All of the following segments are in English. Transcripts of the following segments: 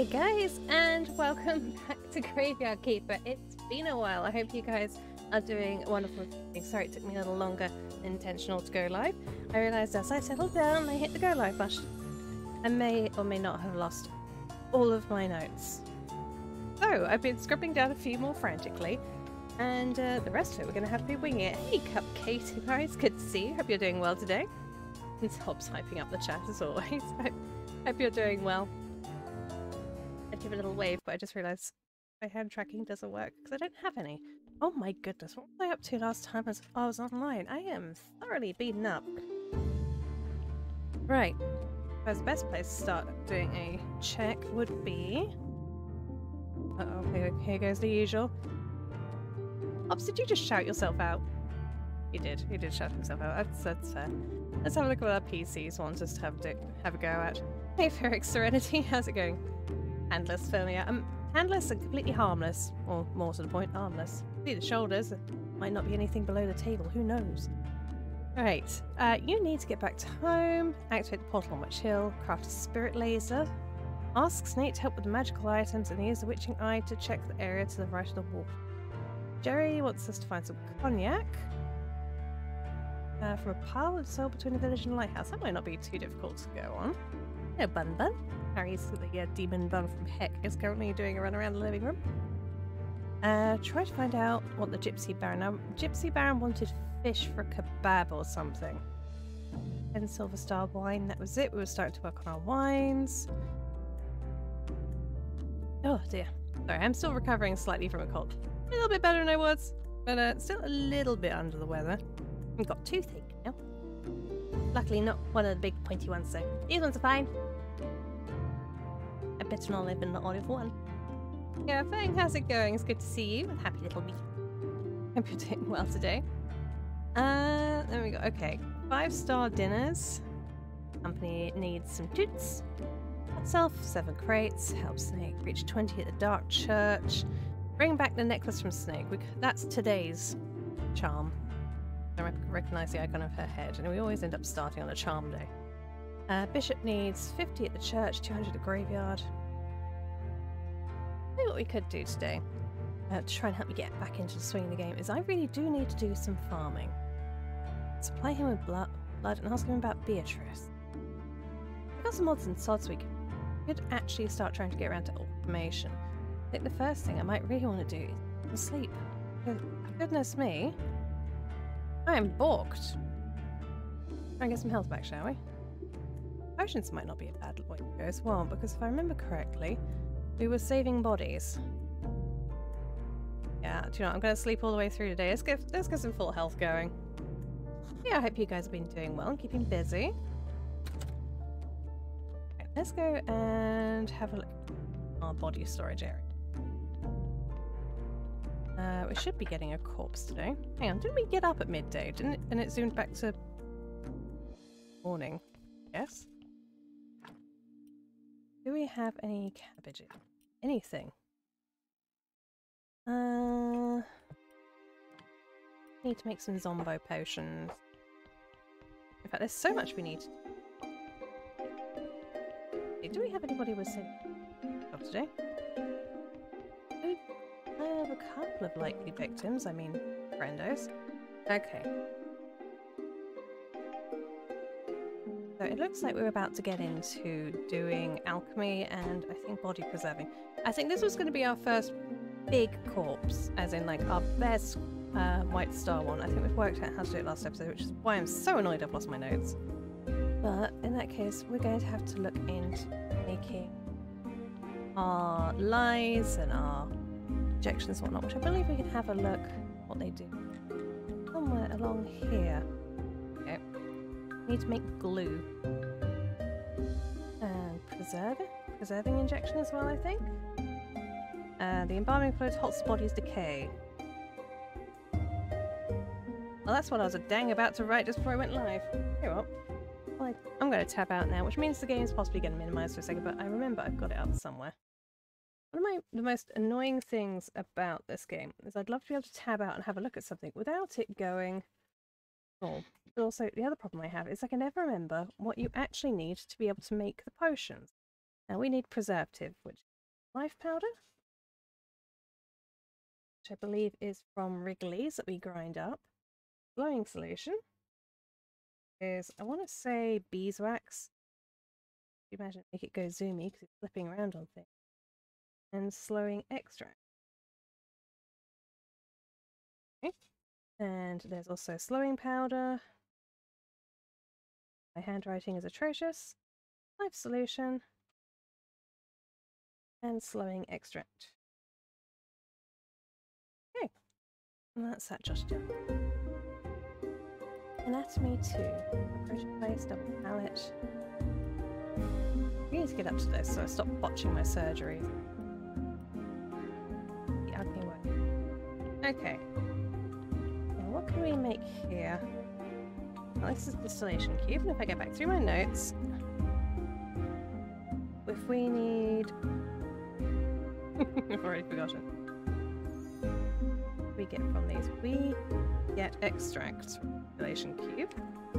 Hey guys, and welcome back to Graveyard Keeper. It's been a while. I hope you guys are doing wonderful. Sorry it took me a little longer than intentional to go live. I realised as I settled down, I hit the go live button. I may or may not have lost all of my notes. So I've been scribbling down a few more frantically, and the rest of it we're going to have to be winging it. Hey Cupcake, guys, good to see you. Hope you're doing well today. And Hobbs hyping up the chat as always. Hope you're doing well. I'd give a little wave, but I just realised my hand tracking doesn't work because I don't have any. Oh my goodness, what was I up to last time I was online? I am thoroughly beaten up. Right, the best place to start doing a check would be... Uh-oh, here goes the usual. Ops, did you just shout yourself out? He did shout himself out. That's fair. Let's have a look at what our PCs want us to have a go at. Hey Ferric Serenity, how's it going? Handless, filling out. Handless and completely harmless. Or, more to the point, harmless. See the shoulders. Might not be anything below the table. Who knows? Alright. You need to get back to home. Activate the portal on Witch Hill. Craft a spirit laser. Ask Snake to help with the magical items. And use the witching eye to check the area to the right of the wall. Jerry wants us to find some cognac. From a pile of soil between the village and the lighthouse. That might not be too difficult to go on. No, Bun Bun. Harry's the demon bun from Heck is currently doing a run around the living room. Try to find out what the Gypsy Baron... Now, Gypsy Baron wanted fish for a kebab or something. 10 Silver Star wine, that was it. We were starting to work on our wines. Oh dear. Sorry, I'm still recovering slightly from a cold. A little bit better than I was, but still a little bit under the weather. I've got toothache now. Luckily not one of the big pointy ones, so these ones are fine. I better not live in the olive one. Yeah, Fang, how's it going? It's good to see you. Happy little me. Hope you're doing well today. There we go. Okay, 5-star dinners. Company needs some toots. Itself, 7 crates. Help Snake reach 20 at the Dark Church. Bring back the necklace from Snake. That's today's charm. I recognise the icon of her head, and we always end up starting on a charm day. Bishop needs 50 at the church, 200 at the graveyard. I think what we could do today, to try and help me get back into the swing of the game, is I really do need to do some farming. Supply him with blood and ask him about Beatrice. We've got some odds and sods we could actually start trying to get around to automation. I think the first thing I might really want to do is sleep. Goodness me, I am balked. Try and get some health back, shall we? Potions might not be a bad way to go as well, because if I remember correctly, we were saving bodies. Yeah, do you know what? I'm going to sleep all the way through today. Let's get some full health going. Yeah, I hope you guys have been doing well and keeping busy. Okay, let's go and have a look at our body storage area. We should be getting a corpse today. Hang on, didn't we get up at midday? Didn't it? And it zoomed back to morning. Yes? Do we have any cabbages? Anything? Need to make some zombo potions. In fact, there's so much we need. Hey, do we have anybody with some job today? I have a couple of likely victims, I mean, friendos. Okay. So it looks like we're about to get into doing alchemy and I think body preserving. I think this was going to be our first big corpse, as in like our best white star one. I think we've worked out how to do it last episode, which is why I'm so annoyed I've lost my notes. But in that case, we're going to have to look into making our lies and our injections and whatnot, which I believe we can have a look what they do. Somewhere along here. Okay. Need to make glue. And preserving injection as well, I think. The embalming fluid halts the body's decay. Well, that's what I was a dang about to write just before I went live. Here what? Well, I'm going to tab out now, which means the game's possibly going to minimize for a second, but I remember I've got it up somewhere. One of the most annoying things about this game is I'd love to be able to tab out and have a look at something without it going Oh, but also the other problem I have is I can never remember what you actually need to be able to make the potions. Now we need preservative, which is life powder, which I believe is from Wrigley's that we grind up. Glowing solution is, I want to say, beeswax. You imagine make it go zoomy because it's flipping around on things. And slowing extract. Okay. And there's also slowing powder. My handwriting is atrocious. Life solution. And slowing extract. Okay. And that's that jotted down. Anatomy 2. Approach place, double pallet. I need to get up to this so I stop botching my surgery. The ugly way. Okay. Now what can we make here? Well, this is the distillation cube, and if I go back through my notes, if we need... I've already forgotten. What do we get from these? We get extracts from the distillation cube.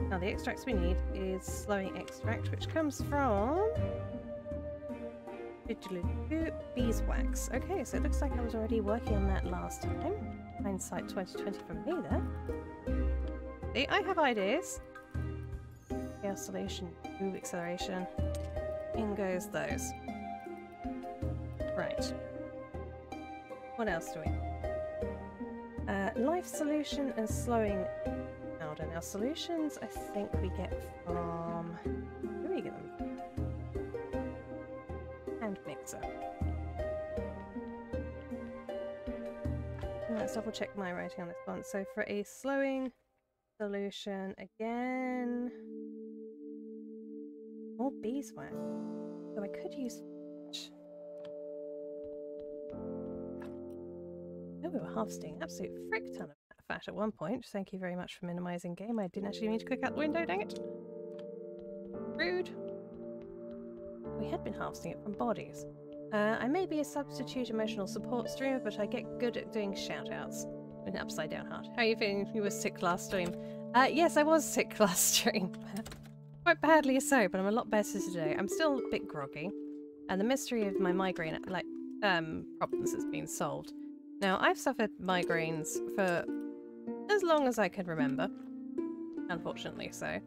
Now the extracts we need is slowing extract, which comes from beeswax. Okay, so it looks like I was already working on that last time. Hindsight 2020 from me there. See, I have ideas. Chaos solution, move acceleration. In goes those. Right. What else do we have? Life solution and slowing powder. Now solutions I think we get from... Where do we get them? Hand mixer. Let's double check my writing on this one. So for a slowing solution again... More beeswax. So I could use... Oh, we were harvesting an absolute frick ton of fat at one point. Thank you very much for minimizing game. I didn't actually mean to click out the window, dang it. Rude. We had been harvesting it from bodies. I may be a substitute emotional support streamer, but I get good at doing shoutouts with an upside down heart. How are you feeling? You were sick last stream. Yes, I was sick last stream. Quite badly so, but I'm a lot better today. I'm still a bit groggy. And the mystery of my migraine problems has been solved. Now, I've suffered migraines for as long as I can remember. Unfortunately so.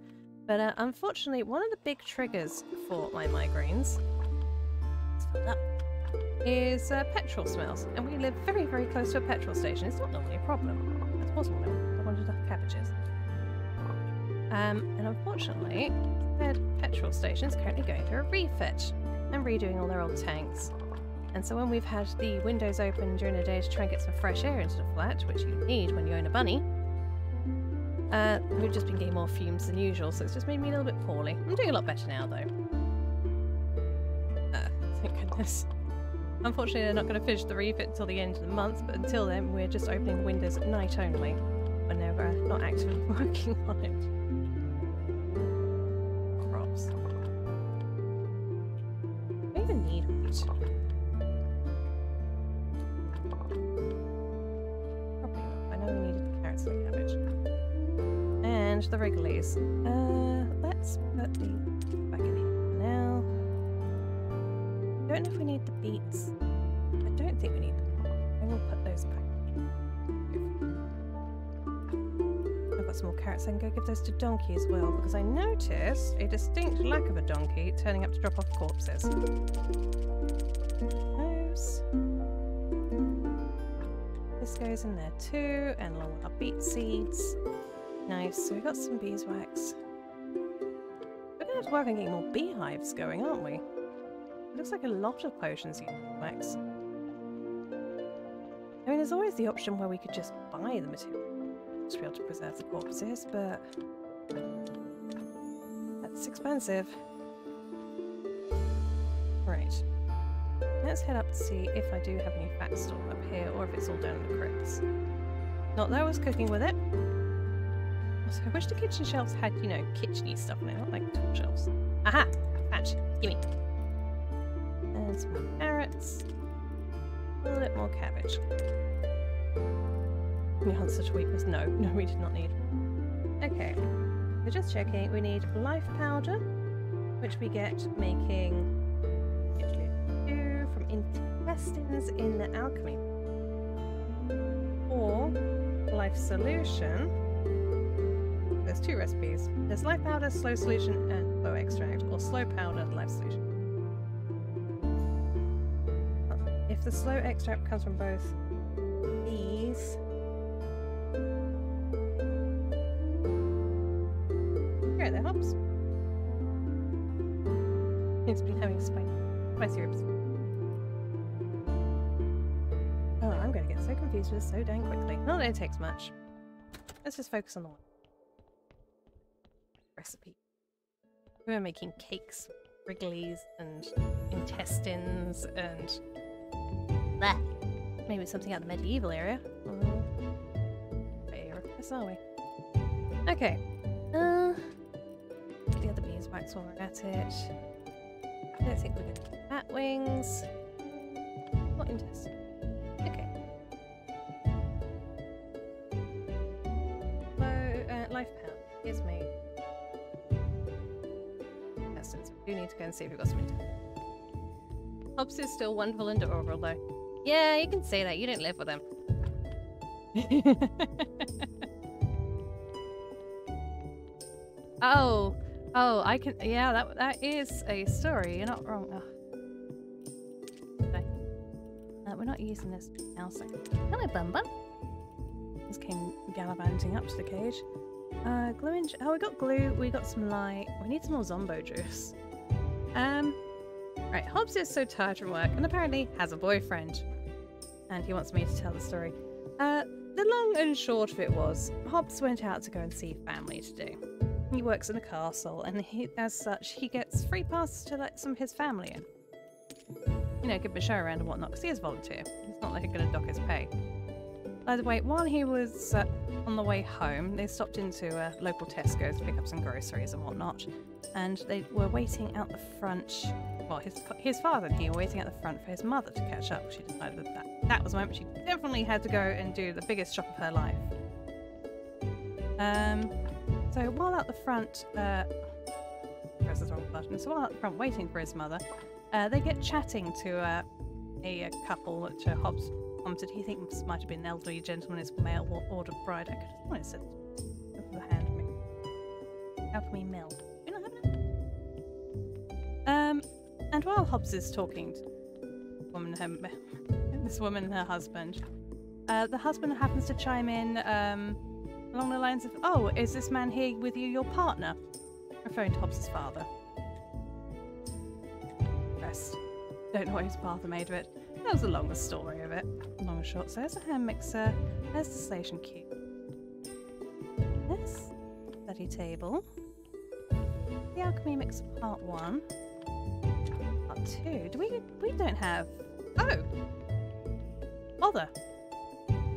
But unfortunately, one of the big triggers for my migraines is petrol smells. And we live very, very close to a petrol station. It's not normally a problem. That was one I wanted off cabbages. And unfortunately, said petrol station is currently going through a refit and redoing all their old tanks. And so when we've had the windows open during the day to try and get some fresh air into the flat, which you need when you own a bunny, we've just been getting more fumes than usual, so it's just made me a little bit poorly. I'm doing a lot better now, though. Thank goodness. Unfortunately, they're not going to finish the refit until the end of the month, but until then, we're just opening the windows at night only, when they're not actively working on it. Crops. I don't even need wheat. And the Wrigley's. Let's put these back in here now. Don't know if we need the beets. I don't think we need them. I will put those back. I've got some more carrots. I can go give those to Donkey as well, because I noticed a distinct lack of a donkey turning up to drop off corpses. Those. This goes in there too, and along with our beet seeds. Nice, so we've got some beeswax. We're going to have to work on getting more beehives going, aren't we? It looks like a lot of potions use wax. I mean, there's always the option where we could just buy the material to be able to preserve the corpses, but that's expensive. Right. Let's head up to see if I do have any fat stored up here, or if it's all down in the crypts. Not that I was cooking with it. So I wish the kitchen shelves had, you know, kitchen-y stuff on it, not like tool shelves. Aha! Patch! Gimme! And some more carrots. A little bit more cabbage. The answer to weakness, no. No, we did not need. Okay. We're just checking. We need life powder, which we get making from intestines in the alchemy. Or life solution. There's two recipes. There's life powder, slow solution, and slow extract, or slow powder, life solution. If the slow extract comes from both these. Here, there, hops. It's been having spicy ribs. Oh, I'm going to get so confused with this so dang quickly. Not that it takes much. Let's just focus on the one recipe. We're making cakes, wrigglies, and intestines, and blah. Maybe something out of the medieval area. Where are we? Okay. The other beeswax while we're at it. I don't think we're going to get bat wings. What intestine? Okay. So, life pound. Here's me. Intestines. We do need to go and see if we've got some intestines. Hobbs is still wonderful into Overworld though. Yeah, you can say that. You don't live with him. Oh, I can. Yeah, that is a story. You're not wrong. Okay. We're not using this now. So, hello, Bum Bum. Just came gallivanting up to the cage. Glue. Oh, we got glue. We got some light. We need some more Zombo juice. Right. Hobbs is so tired from work, and apparently has a boyfriend, and he wants me to tell the story. The long and short of it was, Hobbs went out to go and see family today. He works in a castle, and as such, he gets free passes to let some of his family in. You know, give him a show around and whatnot, because he is a volunteer. It's not like he's going to dock his pay. By the way, while he was on the way home, they stopped into a local Tesco to pick up some groceries and whatnot, and they were waiting out the front. Well, his father and he were waiting at the front for his mother to catch up. She decided that was the moment she definitely had to go and do the biggest shop of her life. So while out the front, press the wrong button. So while out the front waiting for his mother, they get chatting to a couple that Hobbs commented he thinks might have been an elderly gentleman, his mail order bride. I could have sworn it said the hand me. Alchemy mill. Do you not have it? And while Hobbs is talking to this woman and her husband, the husband happens to chime in along the lines of, "Oh, is this man here with you your partner?" Referring to Hobbs' father. Rest. Don't know what his father made of it. That was the longest story of it. Long and short. So there's a hand mixer. There's the station cube. This study table. The alchemy mixer part 1. Part 2. We don't have. Oh! Bother.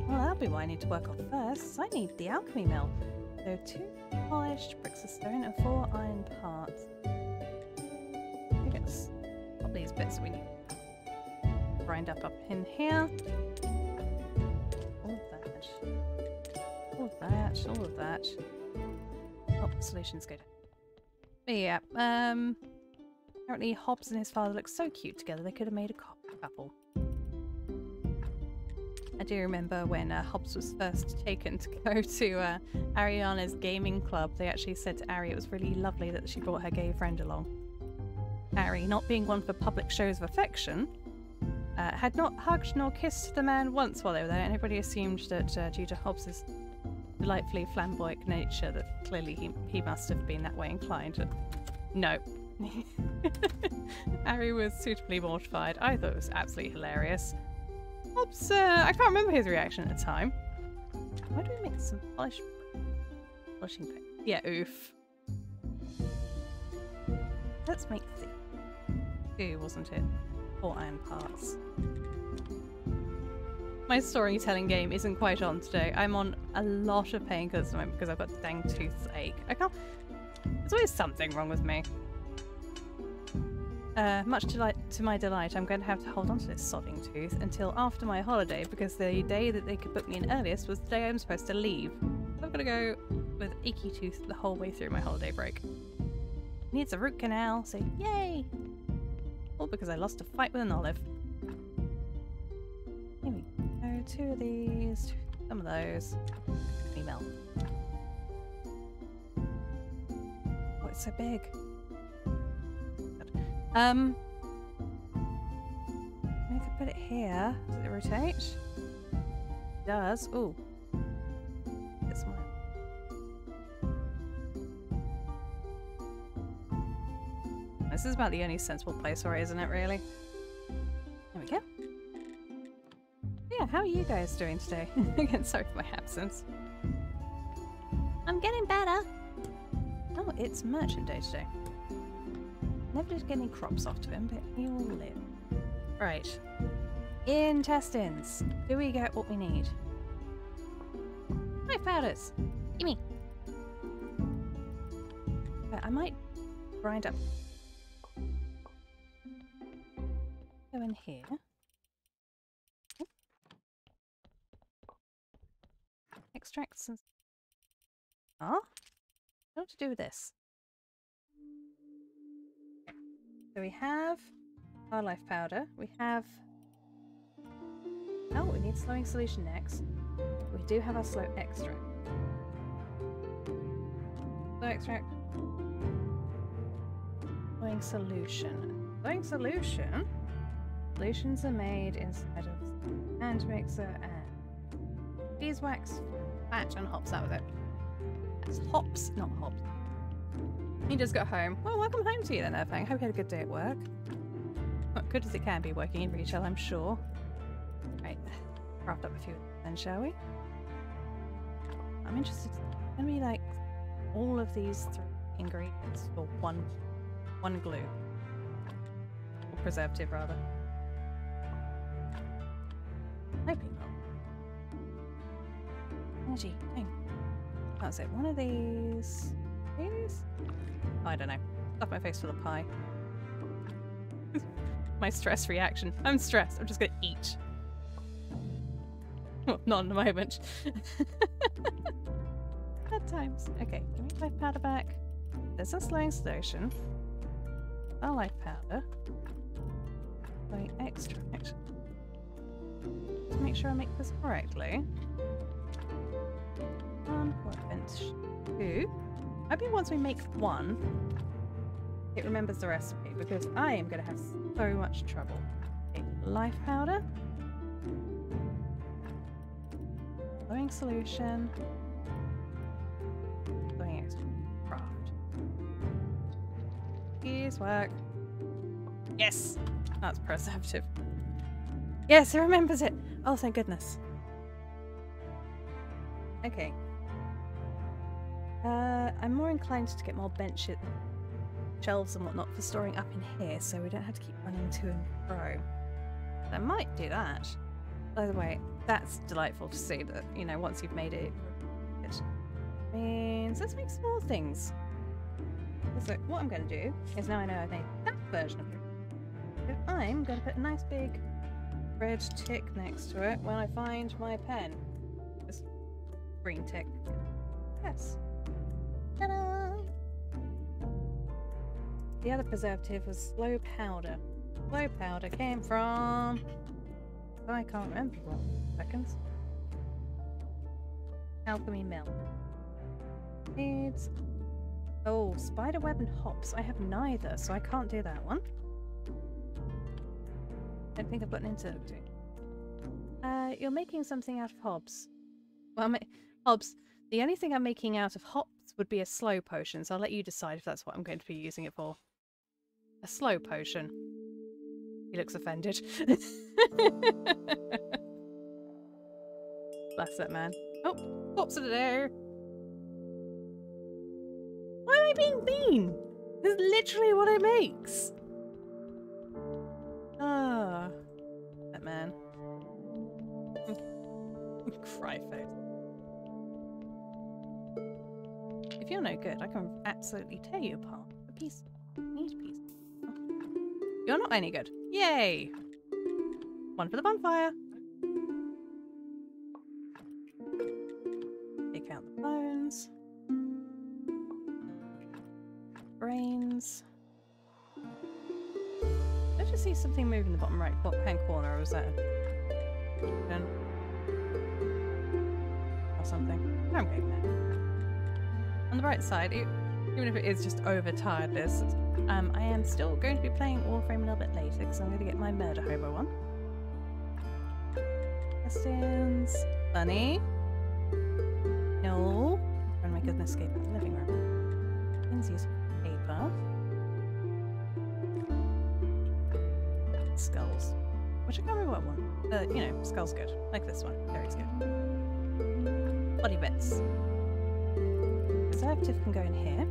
Well, that'll be what I need to work on first. So I need the alchemy mill. So 2 polished bricks of stone and 4 iron parts. I guess all these bits we need to grind up in here. All of that. Oh, solution's good. But yeah, apparently Hobbs and his father look so cute together they could have made a couple. I do remember when Hobbs was first taken to go to Ariana's gaming club, they actually said to Ari it was really lovely that she brought her gay friend along. Ari, not being one for public shows of affection, had not hugged nor kissed the man once while they were there, and everybody assumed that due to Hobbs's delightfully flamboyant nature that clearly he must have been that way inclined. But no. Ari was suitably mortified. I thought it was absolutely hilarious. Hobbs, I can't remember his reaction at the time. Why do we make some polishing paint? Yeah, oof. Let's make 2, wasn't it? 4 iron parts. My storytelling game isn't quite on today. I'm on a lot of painkillers at the moment because I've got dang toothache. I can't. There's always something wrong with me. Much to my delight, I'm going to have to hold on to this sodding tooth until after my holiday because the day that they could book me in earliest was the day I'm supposed to leave. So I'm going to go with achy tooth the whole way through my holiday break. Needs a root canal, so yay! All because I lost a fight with an olive. 2 of these, some of those. Email. Oh, it's so big. Good. I could put it here. Does it rotate? It does. Ooh. It's more. This is about the only sensible place for it, isn't it, really? There we go. Yeah, how are you guys doing today? Again, sorry for my absence. I'm getting better. Oh, it's merchant day today. Never did get any crops off to him, but he'll live. Right. Intestines. Do we get what we need? My powders. Gimme. But I might grind up. Go in here. Extracts and... Oh? What to do with this? So we have our life powder. We have... Oh, we need slowing solution next. We do have our slow extract. Slow extract. Slowing solution. Slowing solution? Solutions are made inside of hand mixer and beeswax, fat, and hops. That was it. That's hops, not hops. He just got home. Well, welcome home to you then, Earthang. Hope you had a good day at work. Not good as it can be working in retail, I'm sure. Right, craft up a few then, shall we? I'm interested. It's gonna be like all of these 3 ingredients for one glue. Or preservative, rather. Hoping not. Energy, dang. That's it. One of these. These? I don't know. Stuff my face full of pie. My stress reaction. I'm stressed. I'm just gonna eat. Well, not in the moment. Bad times. Okay, give me life powder back. There's a slowing solution. A life powder. Slowing extract. To make sure I make this correctly. 1, 2. Maybe once we make 1, it remembers the recipe, because I am going to have so much trouble. Okay, life powder. Slowing solution. Slowing extract. Craft. These work. Yes! That's preservative. Yes, it remembers it! Oh, thank goodness. Okay. I'm more inclined to get more bench shelves and whatnot for storing up in here, so we don't have to keep running to and fro. I might do that. By the way, that's delightful to see that, you know, once you've made it means let's make small things. So what I'm going to do is, now I know I've made that version of it, I'm going to put a nice big red tick next to it when I find my pen. This green tick. Yes. Ta-da! The other preservative was slow powder. Slow powder came from... Oh, I can't remember. Seconds. Alchemy mill. Needs... Oh, spiderweb and hops. I have neither, so I can't do that one. I don't think I've got an insert to it. You're making something out of hops. Well, hops. The only thing I'm making out of hops would be a slow potion, so I'll let you decide if that's what I'm going to be using it for. A slow potion. He looks offended. Bless that man. Oh, hops are there. Why am I being mean? This is literally what it makes. Ah, that man. Cry face. If you're no good, I can absolutely tear you apart. A piece. Neat piece. Oh. You're not any good. Yay! One for the bonfire. Take out the bones. Brains. Did I just see something move in the bottom right hand corner, or was that a... or something. I'm getting there. On the bright side, even if it is just over-tiredness, I am still going to be playing Warframe a little bit later because I'm going to get my Murder Hobo one. Questions? Bunny? No. I'm trying to make an escape from the living room. Let's use paper. Skulls. Which I can't remember what one. You know, skull's good. Like this one. Very good. Body bits. Preservative can go in here.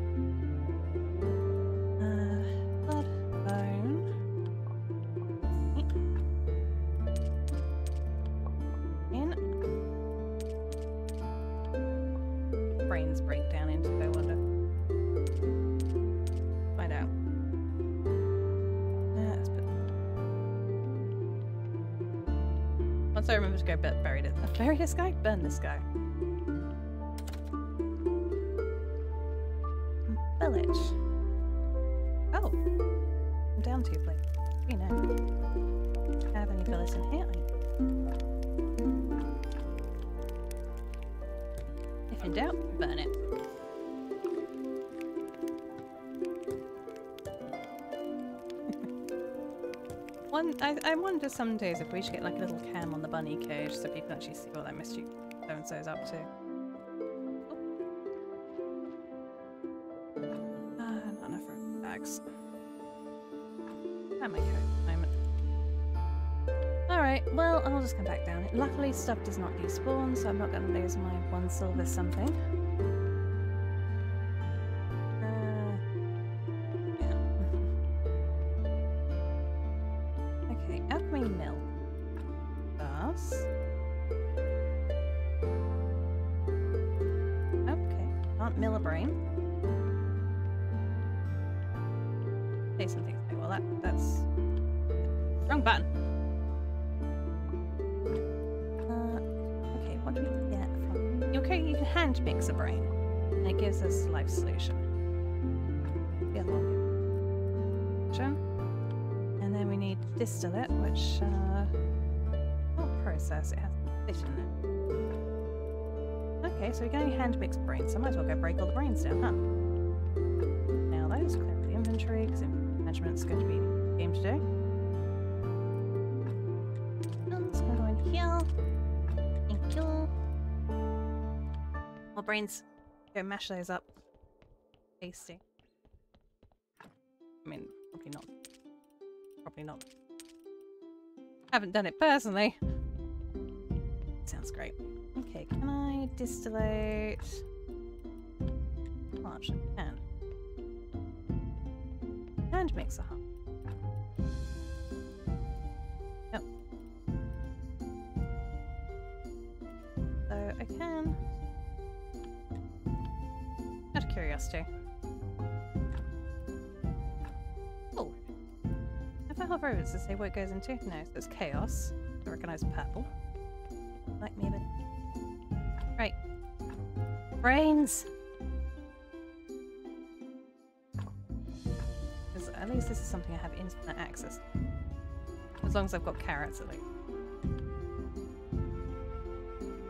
Blood, bone. In. Brains break down into, I wonder. Find out. Let's put. Once I remember to go bury this guy? Burn this guy. Village. Oh, I'm down 2 plates. You know. Have any billets in here? If in doubt, burn it. I wonder some days if we should get like a little cam on the bunny cage so people actually see what that mischief so-and-so's up to. Not enough room bags. That might go at the moment. Alright, well, I'll just come back down. Luckily, stuff does not despawn, so I'm not going to lose my 1 silver something. Yeah. Okay, alchemy mill. Thus. Okay, can't mill a brain. Say something. Well, that's wrong button. Okay, what do we get from? Okay, you can hand mix a brain, and it gives us life solution. The other one. And then we need distillate, which not process. It has fish in it. Okay, so we can only hand mix brains. So I might as well go break all the brains down, huh? Now those clear the inventory because management's going to be the game to do. I'm just going to go in here. Thank you. More brains. Go mash those up. Tasty. I mean, probably not. Probably not. Haven't done it personally. Sounds great. Okay, can I distillate? Oh, actually, I can. And mix a hub. Yep. So I can. Out of curiosity. Oh. If I hover over it, does it say what it goes into? No, so it's chaos. I recognise purple. Like me a bit. Right. Brains! At least this is something I have instant access to. As long as I've got carrots at least.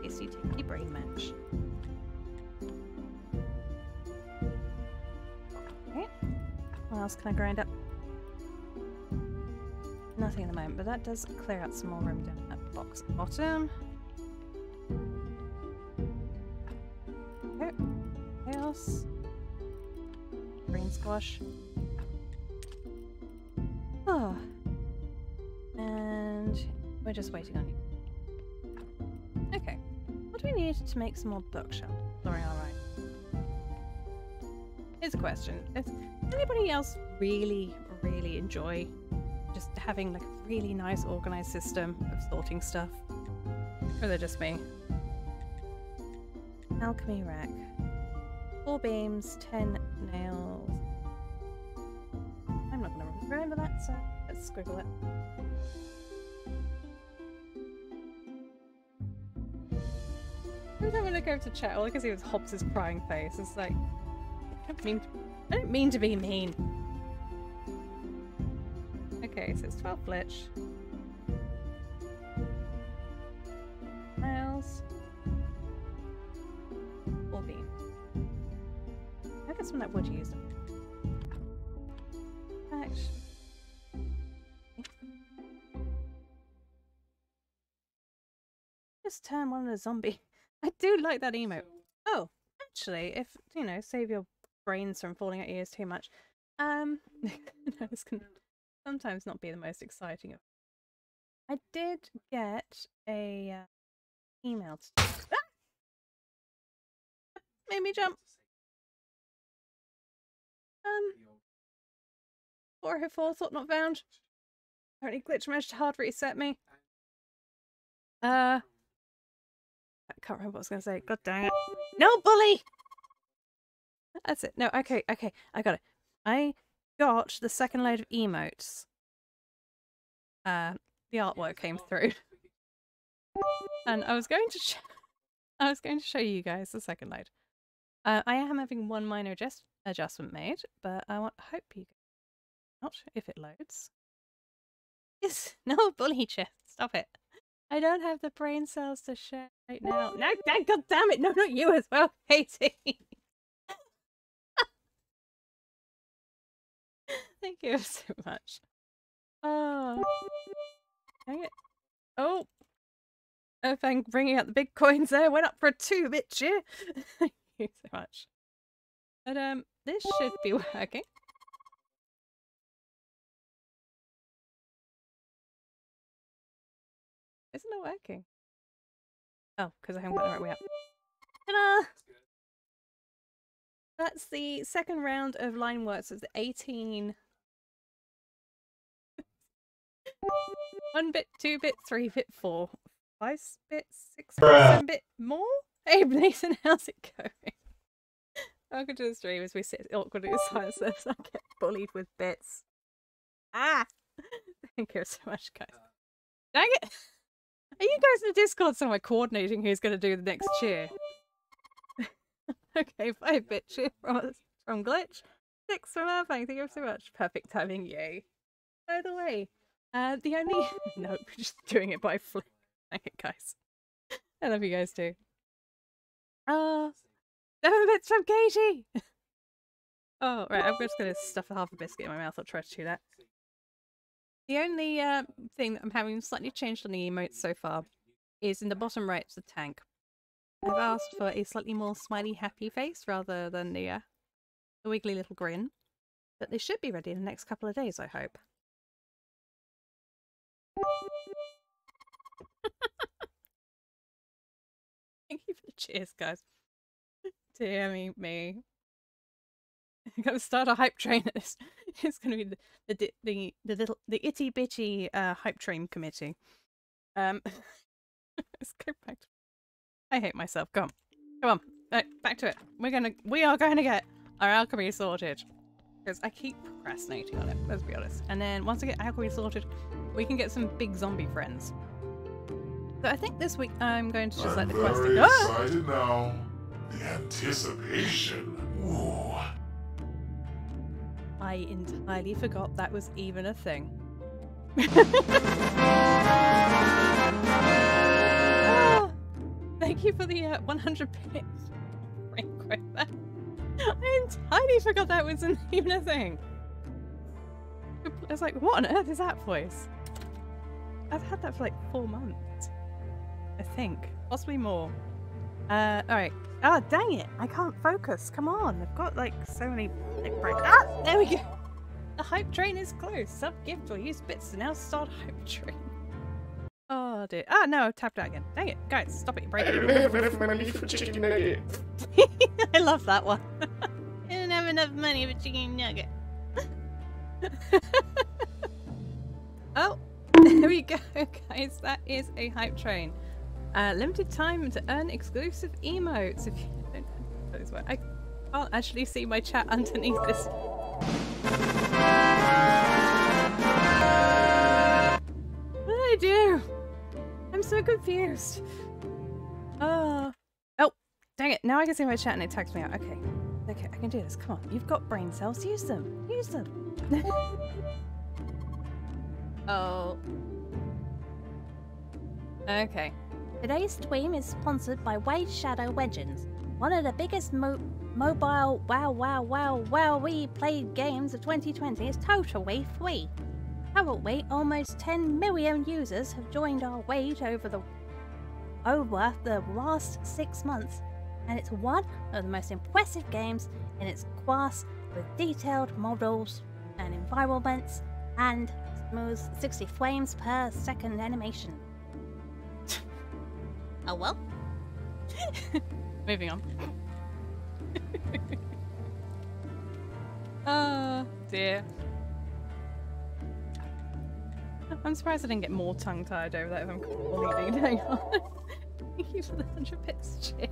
Tasty tasty brain mash. Okay. What else can I grind up? Nothing at the moment, but that does clear out some more room down that box at the bottom. Okay. Chaos. Green squash. Oh. And we're just waiting on you. Okay. What do we need to make some more bookshelves? Sorry, alright. Here's a question. Does anybody else really enjoy just having like a really nice organized system of sorting stuff? Or is it just me? Alchemy rack. 4 beams, 10 nails. I'm not going to remember that, so let's scribble it. Every time I look over to chat, all I can see was Hobbs' crying face. It's like, I don't mean to be mean. Okay, so it's 12 flitch. Nails. get some of that wood used. Actually. Just turn one of the zombie. I do like that emote. Oh, actually, if, you know, save your brains from falling at ears too much. No, this can sometimes not be the most exciting of. I did get a email. Ah! Made me jump. 404 thought not found. Apparently glitch managed to hard reset me. I can't remember what I was going to say. God dang it. No, bully! That's it. No, okay, I got it. I got the second load of emotes. The artwork came through. And I was going to show you guys the second load. I am having one minor adjustment made, but I hope you not if it loads. Yes, no bully chest. Stop it. I don't have the brain cells to share right now. No, god damn it! No, not you as well, Katie. Thank you so much. Oh, dang it! Oh, if I'm bringing out the big coins there, went up for a 2-bit cheer. Thank you so much. But this should be working. Isn't it working? Oh, because I haven't got the right way up. Ta-da! That's the second round of line works. It's 18. 1 bit, 2 bit, 3 bit, 4, 5 bit, 6 bit, 7 bit more? Hey Nathan, how's it going? Welcome to the stream as we sit awkwardly in silence as I get bullied with bits. Ah! Thank you so much, guys. Dang it! Are you guys in the Discord somewhere coordinating who's going to do the next cheer? Okay, 5-bit cheer from Glitch. 6 from Irvine, thank you so much. Perfect timing, yay. By the way, the only... Nope, we're just doing it by fluke. Thank you, guys. I love you guys too. 7 bits from Katie! Oh, right, I'm just going to stuff half a biscuit in my mouth. I'll try to chew that. The only thing that I'm having slightly changed on the emotes so far is in the bottom right of the tank. I've asked for a slightly more smiley happy face rather than the wiggly little grin. But they should be ready in the next couple of days, I hope. Thank you for the cheers, guys. Dear me. I'm gonna start a hype train. It's gonna be the itty bitty hype train committee. Let's go back to... I hate myself. Come on. Right, back to it. We are going to get our alchemy sorted because I keep procrastinating on it. Let's be honest. And then once I get alchemy sorted, we can get some big zombie friends. So I think this week I'm going to just let the quest go. Excited now. The anticipation. Ooh. I entirely forgot that was even a thing. Oh, thank you for the 100 bits. I entirely forgot that was even a thing. I was like, what on earth is that voice? I've had that for like 4 months. I think. Possibly more. Alright. Ah, dang it! I can't focus. Come on, I've got like so many breaks. Ah, there we go. The hype train is closed. Sub-gift or use bits to now start hype train. Oh dear. Ah no, I tapped out again. Dang it, guys, stop it! Break it. I don't have enough money for chicken nugget. I love that one. I don't have enough money for chicken nugget. Oh, there we go, guys. That is a hype train. Limited time to earn exclusive emotes. If you don't know those words. I can't actually see my chat underneath this. What did I do? I'm so confused. Oh, dang it! Now I can see my chat and it tags me out. Okay, I can do this. Come on, you've got brain cells. Use them. Use them. Oh. Okay. Today's stream is sponsored by Wade Shadow Wedgins. One of the biggest mobile wow we played games of 2020 is totally free. Currently, almost 10 million users have joined our wait over the last 6 months, and it's one of the most impressive games in its class, with detailed models and environments and smooth 60 frames per second animation. Oh well. Moving on. Oh dear. I'm surprised I didn't get more tongue-tied over that if I'm completely hang on. Thank you for the 100 bits, cheer.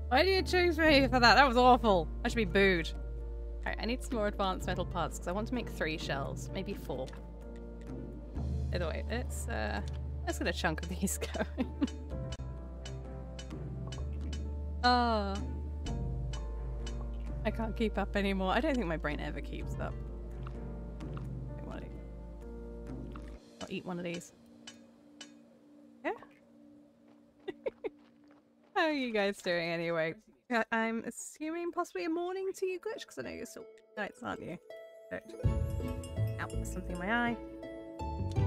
Why do you choose me for that? That was awful. I should be booed. Alright, I need some more advanced metal parts because I want to make 3 shells, maybe 4. Either way, let's get a chunk of these going. Oh, I can't keep up anymore. I don't think my brain ever keeps up. I'll eat one of these. Yeah. How are you guys doing anyway? I'm assuming possibly a morning to you, Glitch, because I know you're still nights, aren't you? Perfect. Ow, there's something in my eye.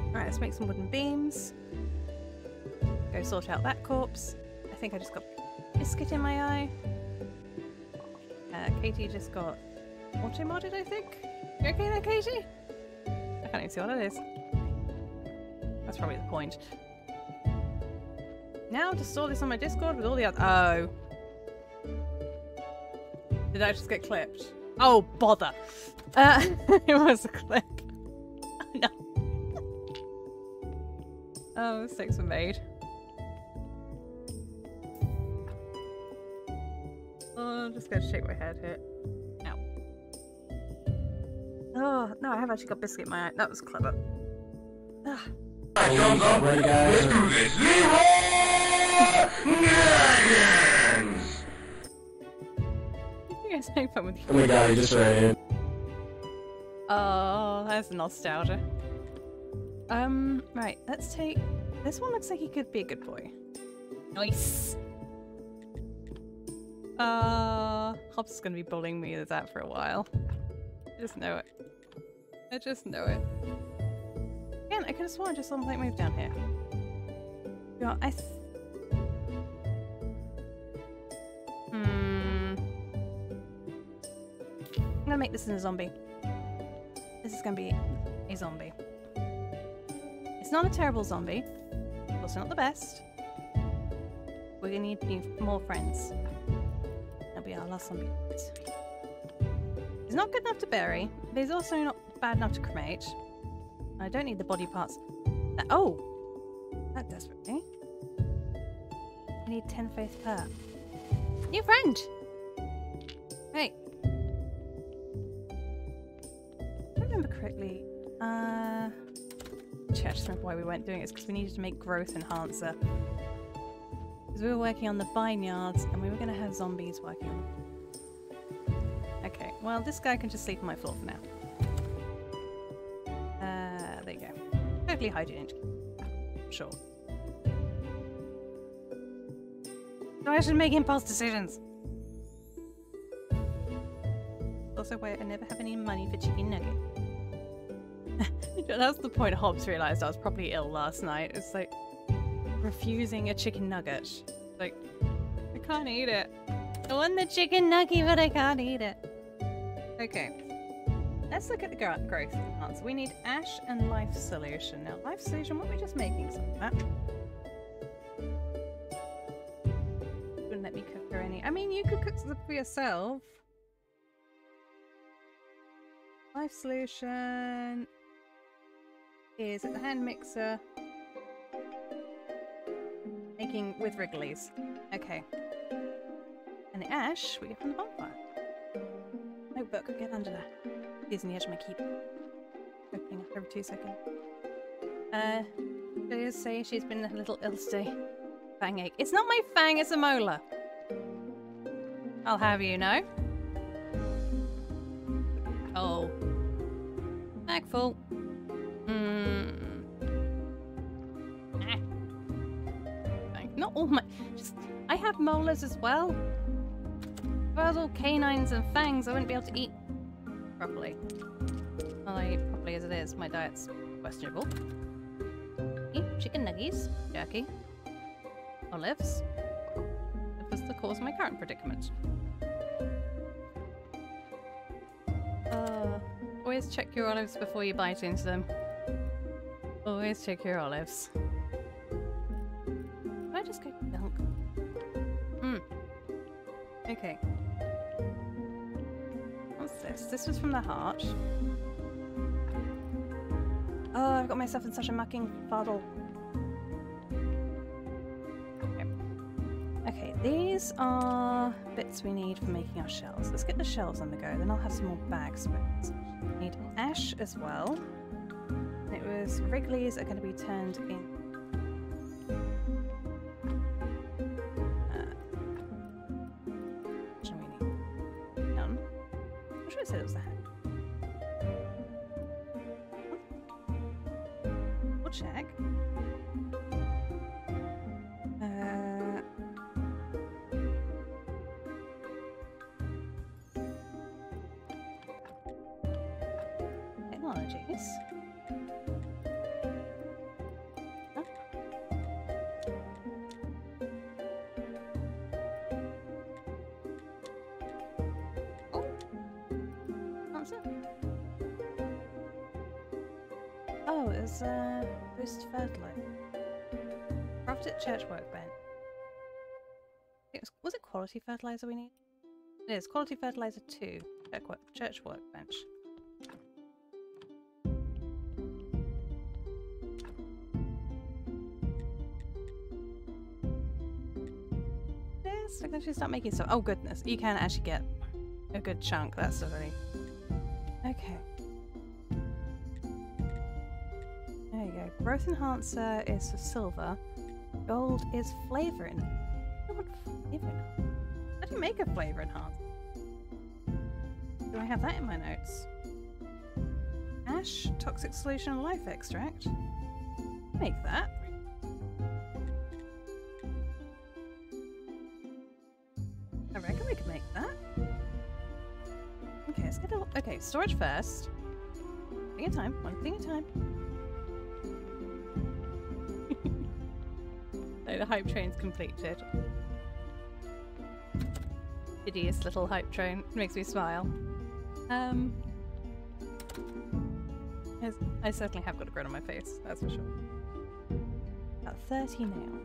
Alright, let's make some wooden beams. Go sort out that corpse. I think I just got biscuit in my eye. Katie just got auto-modded, I think. You okay there, Katie? I can't even see what it is. That's probably the point. Now to store this on my Discord with all the other— oh. Did I just get clipped? Oh, bother. It was a clip. No. Oh, mistakes were made. Oh, I'm just going to shake my head here. Ow. Oh, no, I have actually got biscuit in my eye. That was clever. Ugh. Thumbs up. Ready, guys? Let's do this. Dragons! You guys make fun with you. Oh my god, he just ran in. Oh, that's nostalgia. Right, let's take... This one looks like he could be a good boy. Nice! Hobbs is gonna be bullying me with that for a while. I just know it. I just know it. Again, I could have sworn I just saw him like move down here. Yeah, I'm gonna make this in a zombie. This is gonna be a zombie. It's not a terrible zombie. Also not the best. We're gonna need more friends. That'll be our last zombie. He's not good enough to bury, but he's also not bad enough to cremate. I don't need the body parts. Oh! That desperately. I need 10 faith per. New friend! Hey. If I remember correctly, I just remember why we weren't doing it. It's because we needed to make growth enhancer. Because we were working on the vineyards and we were going to have zombies working on them. Okay, well this guy can just sleep on my floor for now. There you go. Totally hygienic. Sure. So I should make impulse decisions. Also why I never have any money for chicken nugget. That's the point Hobbs realised I was probably ill last night. It's like refusing a chicken nugget. Like, I can't eat it. I want the chicken nugget, but I can't eat it. Okay. Let's look at the growth answer. We need ash and life solution. Now, life solution, what are we just making some of that? Wouldn't let me cook her any. I mean, you could cook some for yourself. Life solution is at the hand mixer. Making with wrigglies. Okay. And the ash we get from the bonfire. Notebook, get under there. Using the edge of my keep. Opening up every 2 seconds. They say she's been a little ill today. Fang ache. It's not my fang, it's a molar. I'll have you know. Oh. Bag full. Not all my... Just I have molars as well. If I was all canines and fangs, I wouldn't be able to eat properly. Well, I eat properly as it is. My diet's questionable. Eat chicken nuggies, jerky, olives. That was the cause of my current predicament. Always check your olives before you bite into them. Always check your olives. Can I just go milk? Okay. What's this? This was from the heart. Oh, I've got myself in such a mucking fuddle. Okay. Okay, these are bits we need for making our shells. Let's get the shells on the go, then I'll have some more bag space. Need ash as well. And it was Wrigley's are going to be turned in. What do we need? None. I'm sure it said it was a hat. We'll check. Technologies. Huh? Oh, that's it. Oh, it's boost fertilizer. Crafted church workbench. Was it quality fertilizer we need? It is quality fertilizer 2. Church workbench. I can actually start making stuff. Oh goodness, you can actually get a good chunk. That's already okay. There you go. Growth enhancer is for silver. Gold is flavor enhancer. I don't want flavor enhancer. How do you make a flavor enhancer? Do I have that in my notes? Ash, toxic solution, life extract. Make that. I reckon we could make that. Okay, let's get a... Okay, storage first. One thing at a time. One thing at a time. So the hype train's completed. Hideous little hype train. Makes me smile. I certainly have got a grin on my face, that's for sure. About 30 now.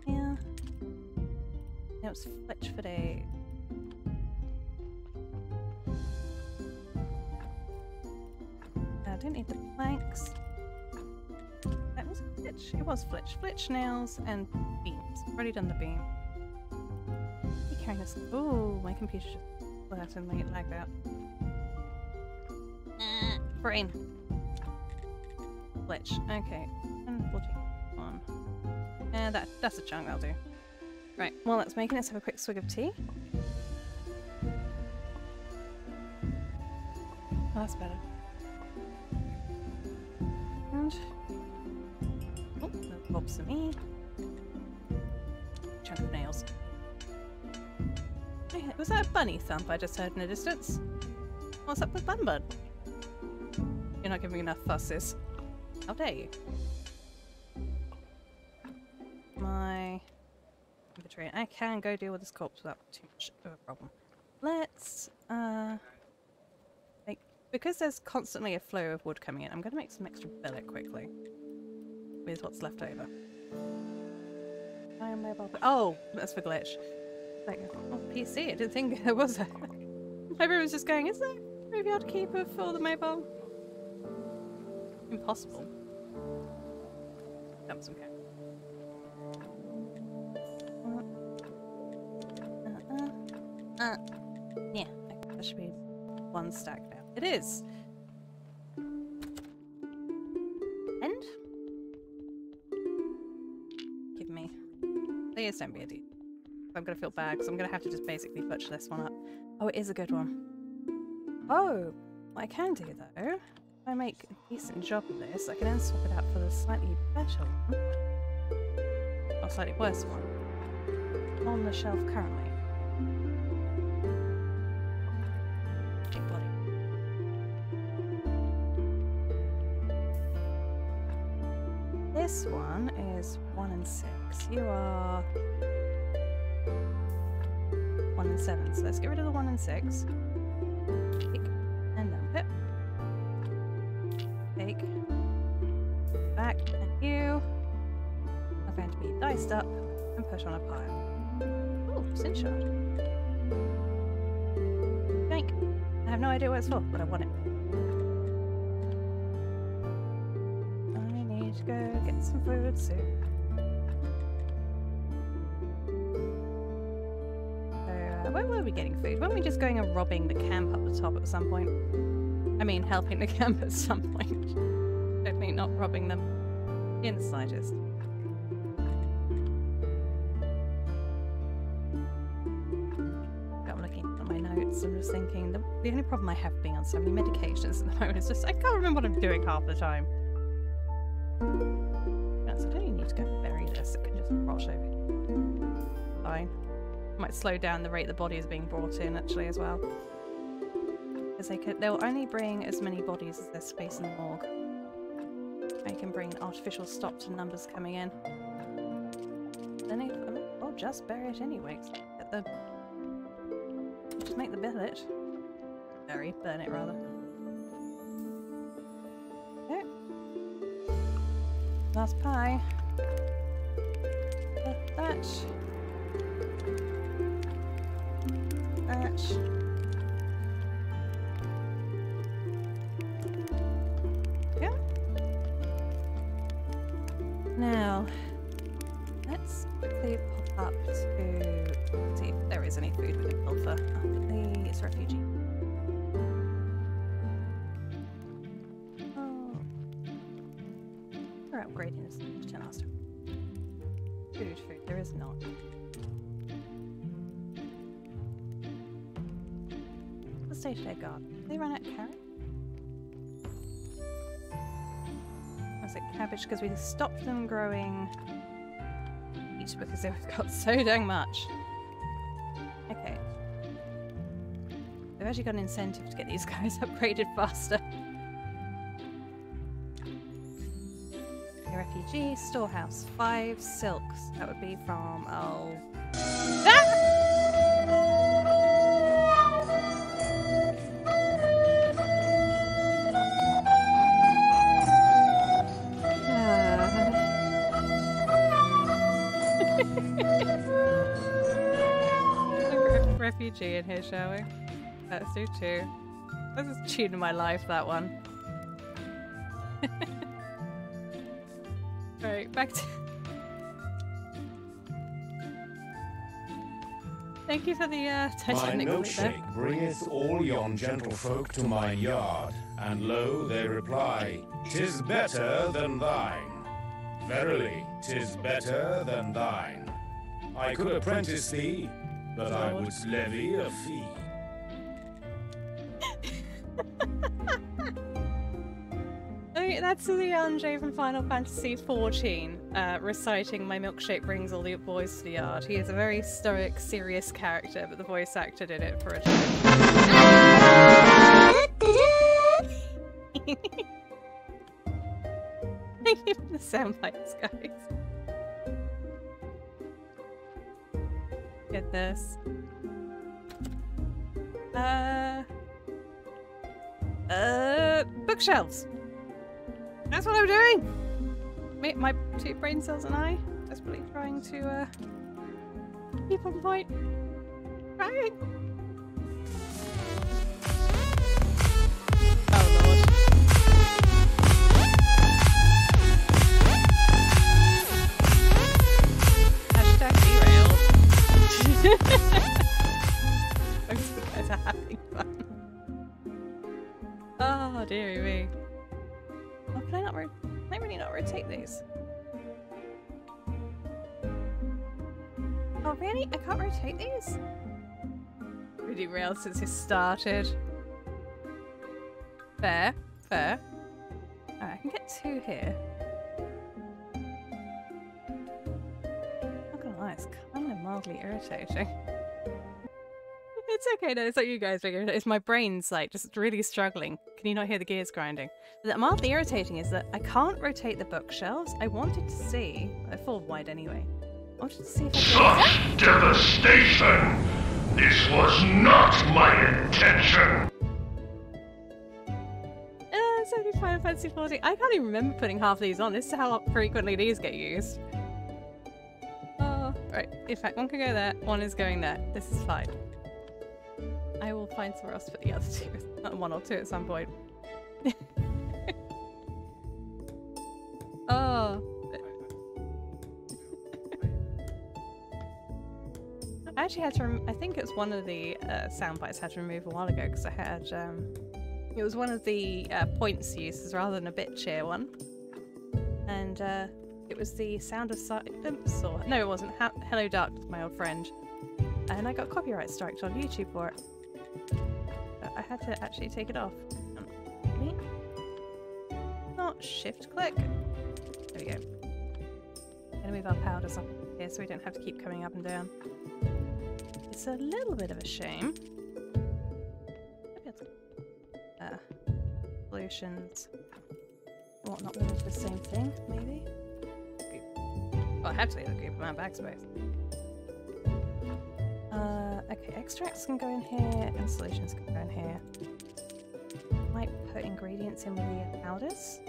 Yeah. It was Fletch for day. I don't need the planks. That was Flitch. It was Flitch. Flitch, nails, and beams. Already done the beam. Be carrying this. Ooh, my computer just flat and made it like that. Brain. Flitch. Okay. 141. And that's a chunk, that'll do. Right, while that's making, let's have a quick swig of tea. Oh, that's better. And oh, bobs of me. Chunk of nails. Okay, was that a bunny thump I just heard in the distance? What's up with Bun Bun? You're not giving enough fusses. How dare you? My inventory. I can go deal with this corpse without too much of a problem. Let's because there's constantly a flow of wood coming in, I'm going to make some extra billet quickly with what's left over. Oh, that's for glitch. Like, oh, PC, I didn't think there was a... Everyone's just going, is there a graveyard keeper for the mobile? Impossible. Dump some cat. Yeah, okay, that should be one stack now. It is! And? Give me. Please don't be a D. I'm gonna feel bad because I'm gonna have to just basically butcher this one up. Oh, it is a good one. Oh! What I can do though, if I make a decent job of this, I can then swap it out for the slightly better one. Or slightly worse one. On the shelf currently. Big body. This one is 1 and 6. You are 1 and 7. So let's get rid of the 1 and 6. Take and dump it. Take. Back. And you are going to be diced up and put on a pile. Oh, sin shard. Yank. I have no idea what it's for, but I want it. Go get some food soon. So, where were we getting food? Weren't we just going and robbing the camp up the top at some point? I mean, helping the camp at some point. Totally not robbing them in the slightest. I'm looking at my notes. I'm just thinking the only problem I have being on so many medications at the moment is just I can't remember what I'm doing half the time. Yeah, so I don't even need to go and bury this, it can just rot over. Fine. Might slow down the rate the body is being brought in actually as well. Because they'll only bring as many bodies as there's space in the morgue. I can bring an artificial stop to numbers coming in. Then I'll just bury it anyway. Just make the billet. Burn it rather. Last pie. That. Yeah. Now, let's quickly pop up to see if there is any food we can pull for this refugee. Upgrading this to master. Food, there is not. The state of their garden. Did they run out of carrot? Was it cabbage? Because we stopped them growing wheat because they've got so dang much. Okay. They've actually got an incentive to get these guys upgraded faster. Refugee, storehouse, 5 silks. That would be from, oh... Refugee in here, shall we? Let's do 2. This is tune of my life, that one. Right, back to... Thank you for the Titanic My milkshake bringeth all yon gentlefolk to mine yard, and lo, they reply, "'Tis better than thine. Verily, 'tis better than thine. I could apprentice thee, but I would levy a fee." That's the Andre from Final Fantasy XIV reciting "My milkshake brings all the boys to the yard." He is a very stoic, serious character, but the voice actor did it for a joke. Thank you for the sound bites, guys. Get this. Bookshelves. That's what I'm doing! My 2 brain cells and I desperately trying to keep on point. Trying! Oh lord. Hashtag derailed. Most of you guys are having fun. Oh dearie me. Oh, can I really not rotate these? Oh really? I can't rotate these? Really railed since it started. Fair. Fair. Alright, I can get 2 here. Not gonna lie, it's kind of mildly irritating. It's okay, no, it's like you guys figure it out. It's my brain's like just really struggling. Can you not hear the gears grinding? But mildly irritating is that I can't rotate the bookshelves. I wanted to see... I fall wide anyway. I wanted to see if I Such devastation! This was not my intention! It's only Final Fantasy 14. I can't even remember putting half these on. This is how frequently these get used. Oh, right. In fact, one can go there. One is going there. This is fine. I will find somewhere else to put the other 2. 1 or 2 at some point. Oh. I actually had to. I think it was one of the sound bites I had to remove a while ago because I had. It was one of the points uses rather than a bit cheer one, and it was the sound of silence. Or no, it wasn't. Hello, Darkness, my old friend, and I got copyright striked on YouTube for it. I had to actually take it off. Me? Not shift click. There we go. I'm gonna move our powders up here so we don't have to keep coming up and down. It's a little bit of a shame. Solutions. What, not moving to the same thing, maybe? Well, I have to leave a good amount of backspace. Okay, extracts can go in here, and solutions can go in here. Might put ingredients in with the powders.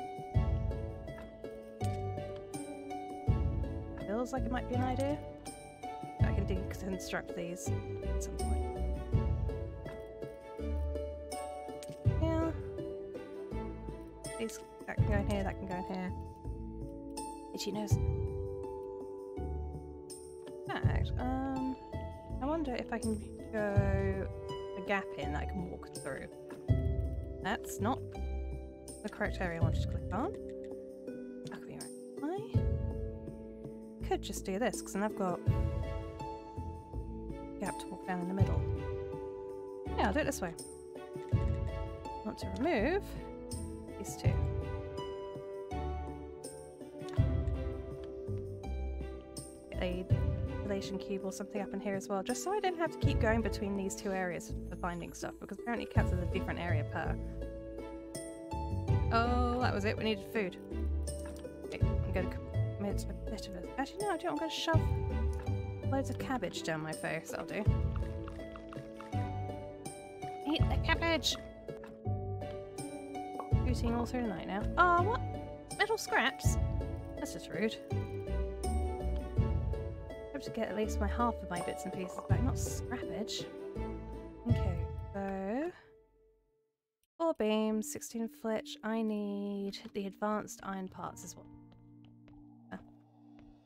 Feels like it might be an idea. I can deconstruct these at some point. Yeah. These, that can go in here, that can go in here. Itchy nose. Fact, I wonder if I can go a gap in that I can walk through. That's not the correct area I wanted to click on. That could be right. I could just do this, because then I've got a gap to walk down in the middle. Yeah, I'll do it this way. I want to remove these 2. Get a relation cube or something up in here as well, just so I don't have to keep going between these 2 areas for finding stuff, because apparently cats is a different area per. Oh, that was it. We needed food. Okay, I'm going to commit a bit of it. Actually, no, I don't. I'm going to shove loads of cabbage down my face. That'll do. Eat the cabbage! Eating all through the night now. Oh, what? Metal scraps? That's just rude. I hope to get at least half of my bits and pieces back, not scrappage. Okay, so 4 beams, 16 flitch. I need the advanced iron parts as well.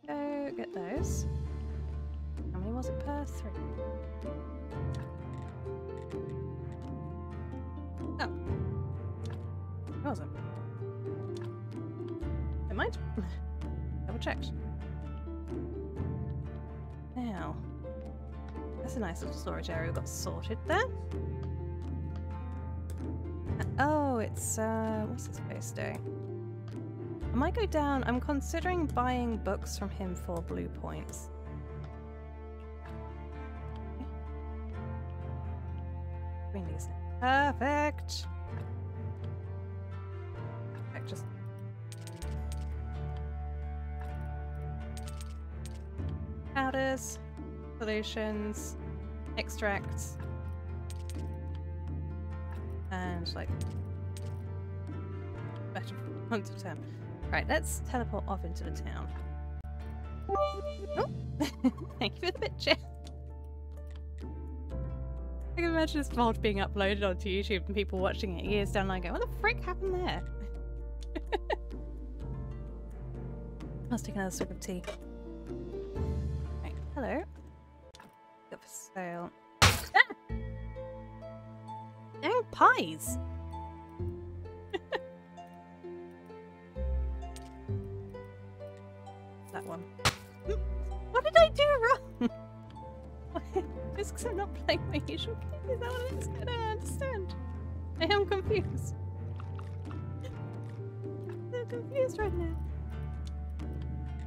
Go get those. How many was it per? 3. Oh. It wasn't. Never mind. Double checked. Now, that's a nice little storage area we've got sorted there. Oh, it's what's his face doing? I might go down. I'm considering buying books from him for blue points. Between these. Perfect. Just powders, solutions, extracts, and like better onto town. Right, let's teleport off into the town. Oh, thank you for the picture. I can imagine this VOD being uploaded onto YouTube and people watching it years down the line going, what the frick happened there? Let's take another sip of tea. Right, hello. Got for sale. Ah! Dang pies! That one. What did I do wrong? Just because I'm not playing my usual game? Is that what it is? I don't understand. I am confused. confused right now.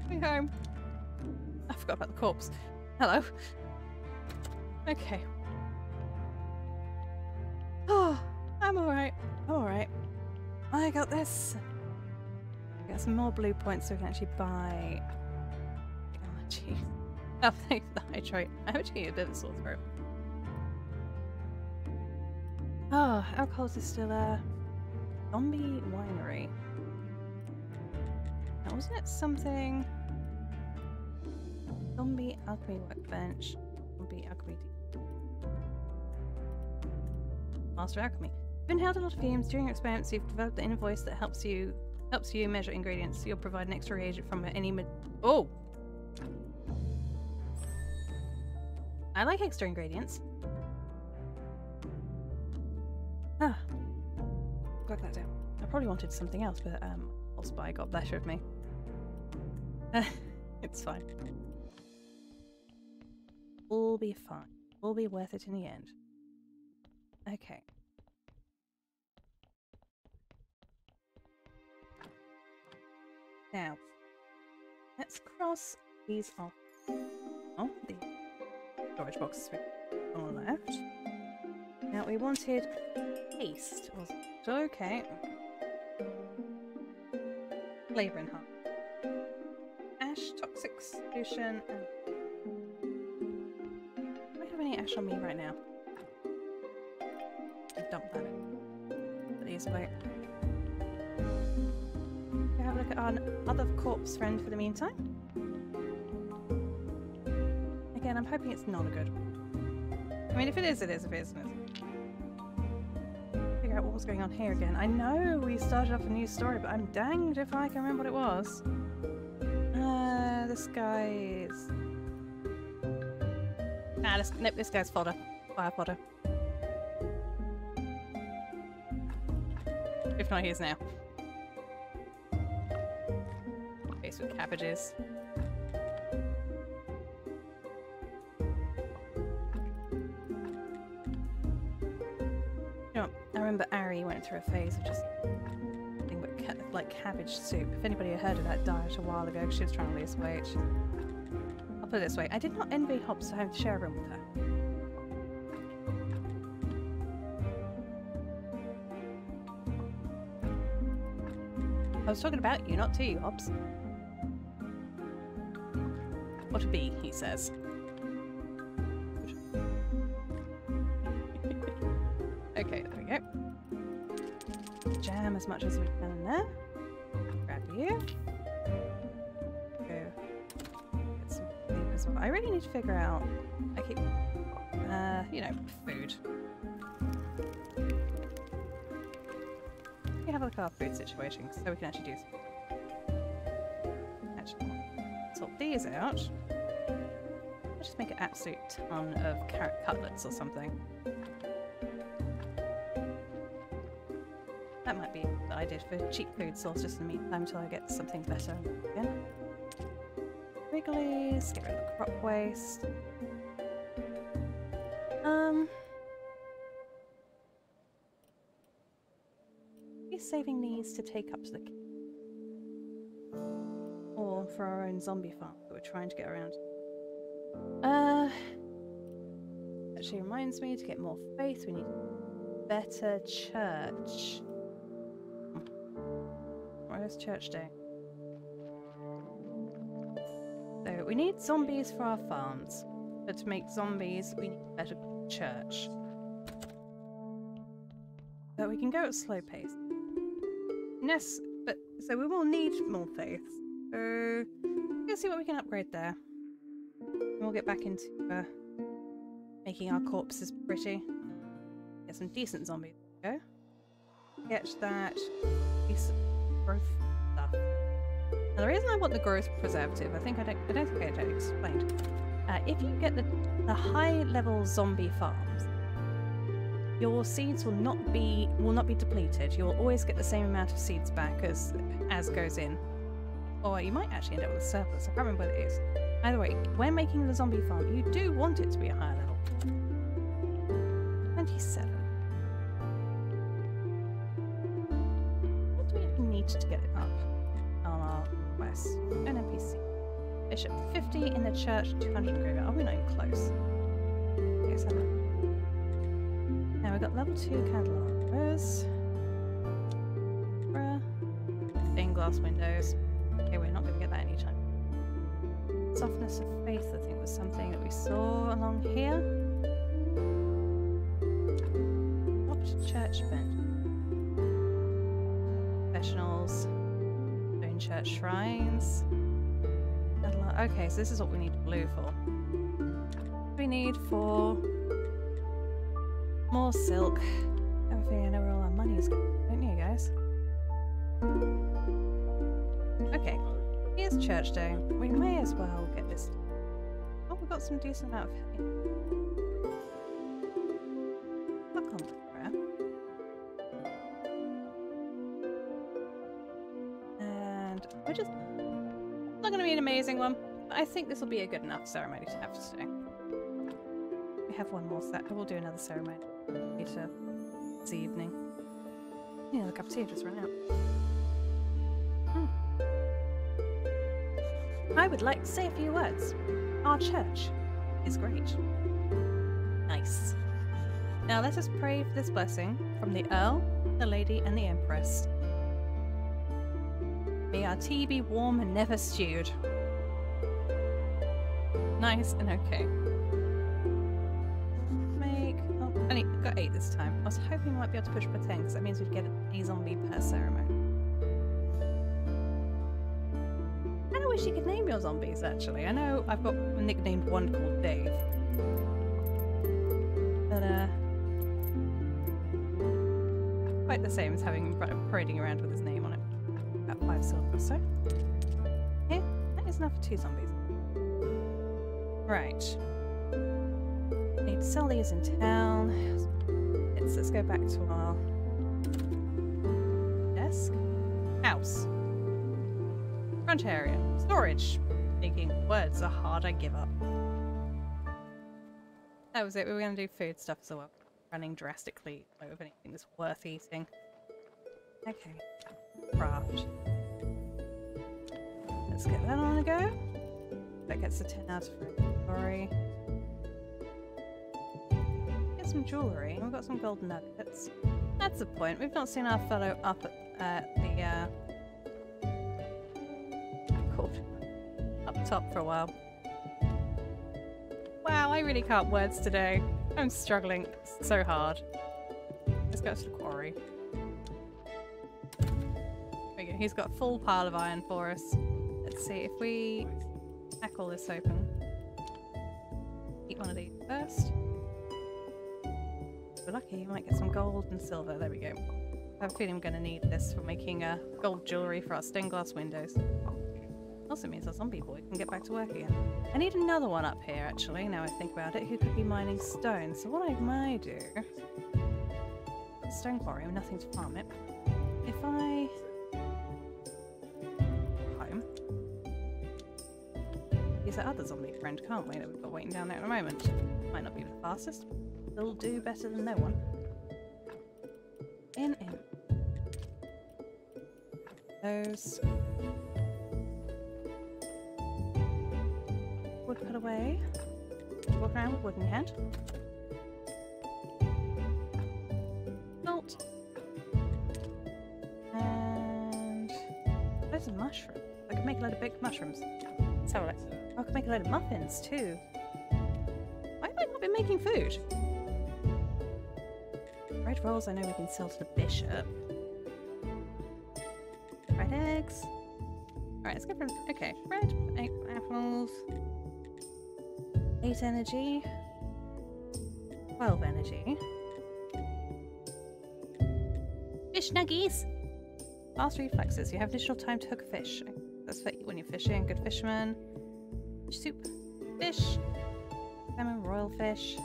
Going home. I forgot about the corpse. Hello. Okay. Oh, I'm alright. I'm alright. I got this. I got some more blue points so we can actually buy. Oh, jeez. Oh, thanks for the hydrate. I actually need a bit of a sore throat. Oh, alcohol's is still a zombie winery. Now, wasn't it something? Zombie alchemy workbench. Zombie alchemy. Master alchemy. You've inhaled a lot of fumes. During your experiments, you've developed the inner voice that helps you measure ingredients. You'll provide an extra reagent from any Oh! I like extra ingredients. Ah. Got that down. I probably wanted something else, but Old Spy got better of me. It's fine. All be fine. All be worth it in the end. Okay. Now, let's cross these off. Oh, the storage boxes on the left. Now we wanted haste, wasn't it? Okay. Flavor enhance. Ash, toxic solution, and do I have any ash on me right now? I'll dump that in. Please wait. Have a look at our other corpse friend for the meantime. Again, I'm hoping it's not a good one. I mean, if it is, it is. If it isn't, it isn't. Figure out what was going on here again. I know we started off a new story, but I'm danged if I can remember what it was. This guy is... Nah, this guy's fodder. Fire fodder. If not, he is now. Face with cabbages. You know, I remember Ari went through a phase of just nothing but like cabbage soup. If anybody had heard of that diet a while ago, she was trying to lose weight. I'll put it this way, I did not envy Hobbs to have to share a room with her. I was talking about you, not to you, Hobbs. What a bee, he says. Okay, there we go. Jam as much as we can in there. Grab you. Go get some sleep as well. I really need to figure out. I keep, you know, food. We have a look at our food situation so we can actually do something. Actually, sort these out. Let's just make an absolute ton of carrot cutlets or something. That might be what I did for cheap food source just in the meantime until I get something better again. Wrigley's, get rid of the crop waste. We're saving these to take up to the or for our own zombie farm that we're trying to get around. Actually reminds me to get more faith, we need better church. Where's church day? So we need zombies for our farms, but to make zombies we need a better church. So we can go at a slow pace. Yes, but so we will need more faith. So let's see what we can upgrade there. And we'll get back into making our corpses pretty. Get some decent zombies. Go. Get that decent growth stuff. Now the reason I want the growth preservative, I don't think I explained. If you get the high level zombie farms, your seeds will not be depleted. You'll always get the same amount of seeds back as goes in. Or you might actually end up with a surplus. I can't remember what it is. Either way, when making the zombie farm, you do want it to be a higher level. 27. What do we need to get it up? on our quest. An NPC. Bishop 50 in the church, 200 graveyard. Oh, we're not even close. Okay, let's have a look. Now we've got level 2 candelabras. Stained glass windows. Okay, we're not going to get that anytime. Softness of faith, I think, was something that we saw along here. Locked church bench. Professionals. Stone church shrines. Okay, so this is what we need blue for. We need for more silk. I have a feeling I know where all our money is going, don't you guys? Okay, here's church day. We may as well get this. Oh, we've got some decent amount of hay. Fuck on with prayer. And we're just not going to be an amazing one, but I think this will be a good enough ceremony to have today. We have one more set. I will do another ceremony later this evening. Yeah, the cup of tea just ran out. I would like to say a few words. Our church is great. Nice. Now let us pray for this blessing from the Earl, the Lady, and the Empress. May our tea be warm and never stewed. Nice and okay. I got 8 this time. I was hoping we might be able to push for 10 because that means we'd get a zombie per ceremony. I wish you could name your zombies, actually. I know I've got a nicknamed one called Dave. But, quite the same as having him parading around with his name on it. About 5 silver or so. Here, that is enough for 2 zombies. Right. Need to sell these in town. Let's go back to our desk. House. Front area. Storage. Making words are hard, I give up. That was it. We were going to do food stuff as well. Running drastically low of anything that's worth eating. Okay. Craft. Let's get that on a go. That gets a 10 out of 3. Sorry. Some jewellery, and we've got some gold nuggets. That's the point. We've not seen our fellow up at the up top for a while. Wow, I really can't words today. I'm struggling so hard. Let's go to the quarry. There we go. He's got a full pile of iron for us. Let's see if we tackle this open. Eat one of these first. If we're lucky, you might get some gold and silver. There we go. I have a feeling I'm going to need this for making gold jewellery for our stained glass windows. Also means our zombie boy can get back to work again. I need another one up here, actually, now I think about it, who could be mining stone. So what I might do... Stone quarry, with nothing to farm it. If I... home. Use that other zombie friend, can't we, that we've got waiting down there at the moment. Might not be the fastest. They'll do better than no one. In. Those. Wood put away. Walk around with wood in your hand. Salt. And loads of mushrooms. I could make a load of big mushrooms. Let's have a look. I could make a load of muffins too. Why have I not been making food? Red rolls I know we can sell to the bishop. Red eggs. Alright, let's go for... Okay, red, 8 apples. 8 energy. 12 energy. Fish nuggies! Fast reflexes. You have additional time to hook a fish. That's for when you're fishing. Good fisherman. Fish soup. Fish. Salmon, royal fish.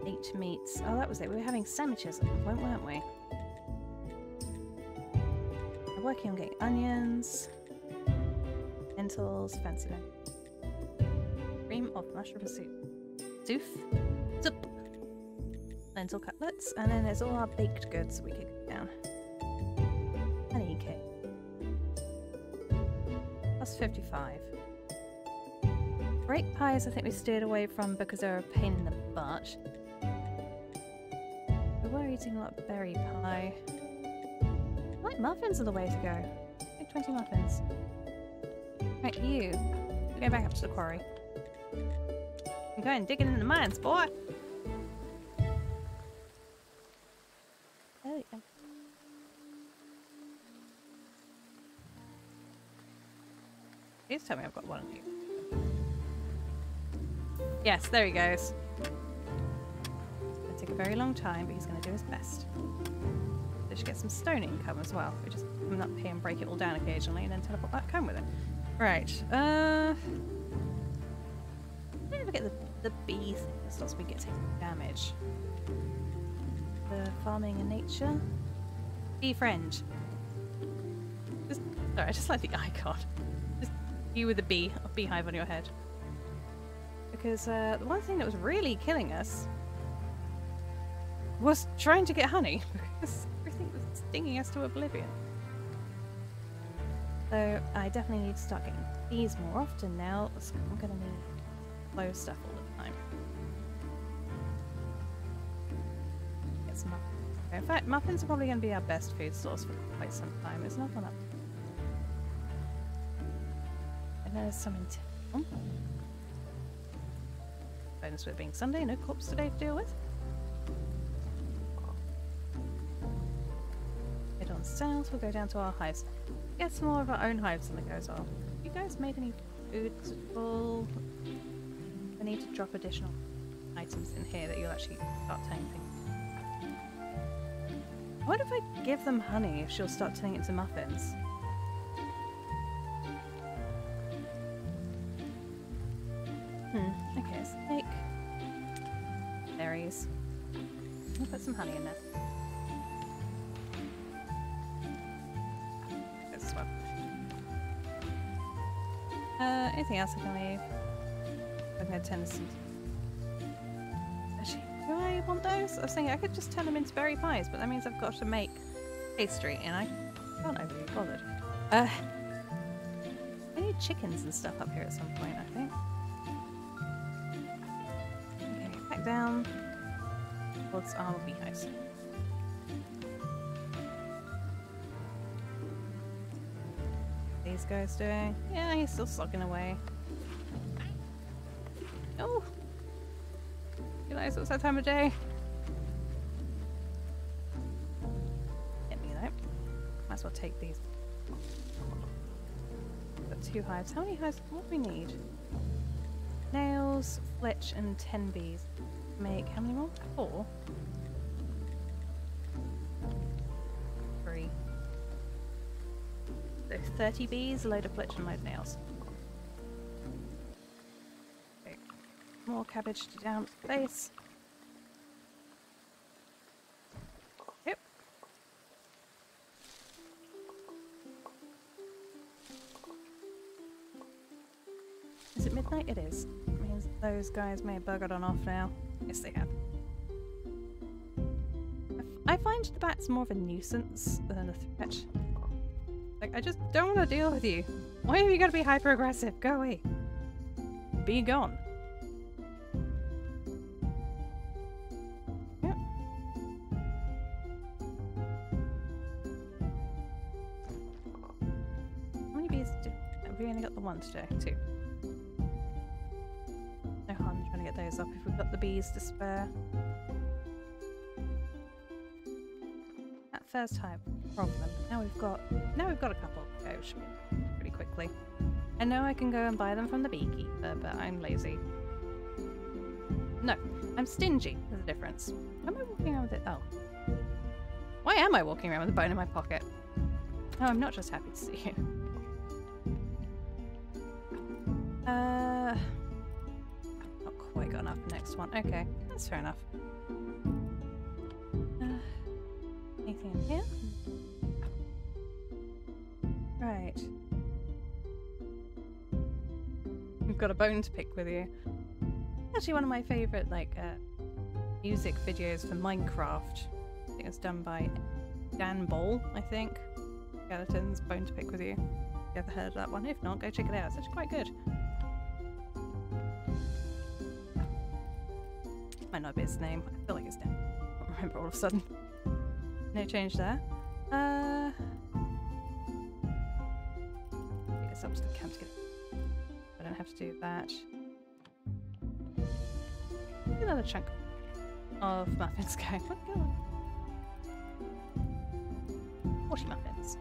8 meats. Oh, that was it. We were having sandwiches at one point, weren't we? I'm working on getting onions. Lentils. Fancy them. Cream of mushroom soup. Soup. Soup. Lentil cutlets. And then there's all our baked goods we could get down. Honey cake. That's 55. Grape pies I think we steered away from because they're a pain in the butt. We were eating a lot of berry pie. I like muffins are the way to go. Make 20 muffins. Right, you. Go back up to the quarry. I'm going digging in the mines, boy! There we go. Please tell me I've got one of you. Yes, there he goes. It's going to take a very long time, but he's going to do his best. They should get some stone income as well. We just come up here and break it all down occasionally and then teleport back home with it. Right, I never get the bee thing that stops me getting damage. The farming and nature. Bee friend. Sorry, I just like the icon. Just you with a bee, a beehive on your head. Because the one thing that was really killing us was trying to get honey, because everything was stinging us to oblivion. So I definitely need to start getting bees more often now, so I'm going to need clove stuff all the time. Get some muffins. In fact, muffins are probably going to be our best food source for quite some time. There's not one up. And there's some in town. Bonus with it being Sunday, no corpse today to deal with. Head on south, we'll go down to our hives. Get some more of our own hives on the go as well. Have you guys made any food at all? I need to drop additional items in here that you'll actually start turning things. What if I give them honey if she'll start turning it into muffins? Okay, snake. Berries. I'll put some honey in there. This one. Anything else I can leave? I'm going to turn this into... Actually, do I want those? I was thinking I could just turn them into berry pies, but that means I've got to make pastry, and I can't overly be bothered. I need chickens and stuff up here at some point, I think. Okay, back down towards our beehives. These guys doing? Yeah, he's still slogging away. Oh! You guys, what's that time of day? Get me though. Might as well take these. Got 2 hives. How many hives? What do we need? Nails, flitch, and 10 bees. Make how many more? 4? 3. So 30 bees, a load of flitch, and a load of nails. Okay. More cabbage to down to the base. Yep. Is it midnight? It is. It means those guys may have buggered on off now. Yes, they have. I find the bats more of a nuisance than a threat. Like, I just don't want to deal with you. Why have you got to be hyper aggressive? Go away. Be gone. Yep. How many bees do we only got the one today? 2. No harm in trying to get those up if we've got the bees to spare. That first hive problem. Now we've got a couple to go, should be pretty quickly. I know I can go and buy them from the beekeeper, but I'm lazy. No, I'm stingy. There's a difference. Why am I walking around with it? Oh. Why am I walking around with a bone in my pocket? No, I'm not just happy to see you. Not quite got enough for the next one. Okay, that's fair enough. Anything in here? Right. We've got a bone to pick with you. Actually, one of my favourite, like, music videos for Minecraft. I think it's done by Dan Ball, I think. Skeletons, bone to pick with you. you ever heard of that one. If not, go check it out. It's actually quite good. Might not be its name. I feel like it's down. I can't remember all of a sudden. No change there. It's up to the camp to get it. I don't have to do that. Another chunk of muffins going. What go on? 40 muffins.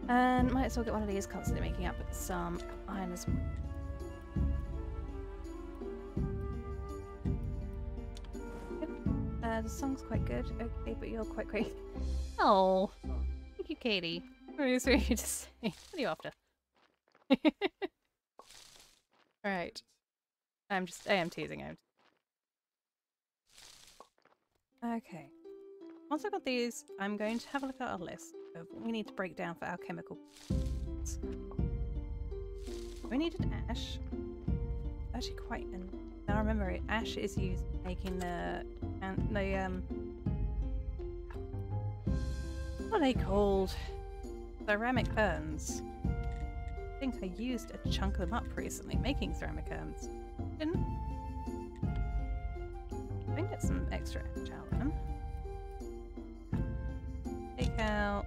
And might as well get one of these, constantly making up with some iron as well. The song's quite good. Okay, but you're quite great. Oh, thank you, Katie. Really sweet to say. What are you after? Alright. I am teasing out. Okay. Once I've got these, I'm going to have a look at our list of what we need to break down for our chemical. We needed ash. Actually quite an... Now remember, ash is used in making what are they called? Ceramic urns. I think I used a chunk of them up recently making ceramic urns. Didn't? I can get some extra ash out of them. Take out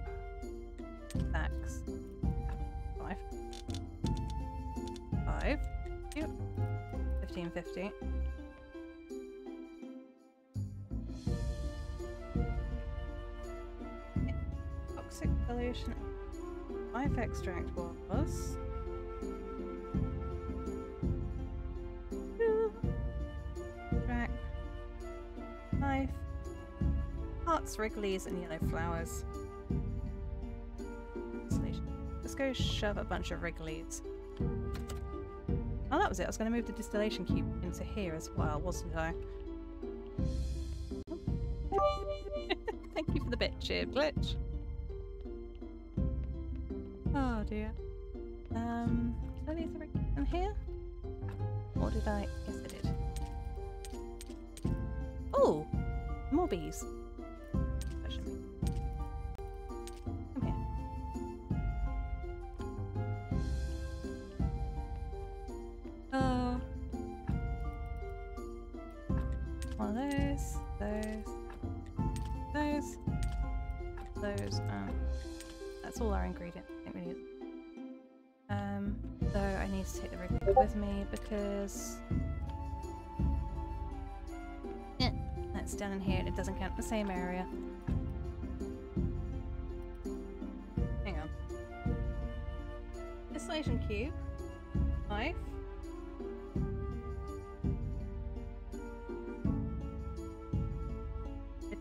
stacks. 5. 5. Yep. 1550. Toxic solution. 5 extract was. Extract. 5. Hearts, wrigglies, and yellow flowers. Let's go shove a bunch of wrigglies. Oh, that was it. I was going to move the distillation cube into here as well, wasn't I? Thank you for the bit, cheer glitch. Oh dear. Did I leave the wrigglies in here? Or did I? Yes, I did. Oh! More bees. Come here. One of those, and that's all our ingredients. I think we need. So I need to take the wriggly with me because that's down in here and it doesn't count the same area. Hang on. Distillation cube. Knife.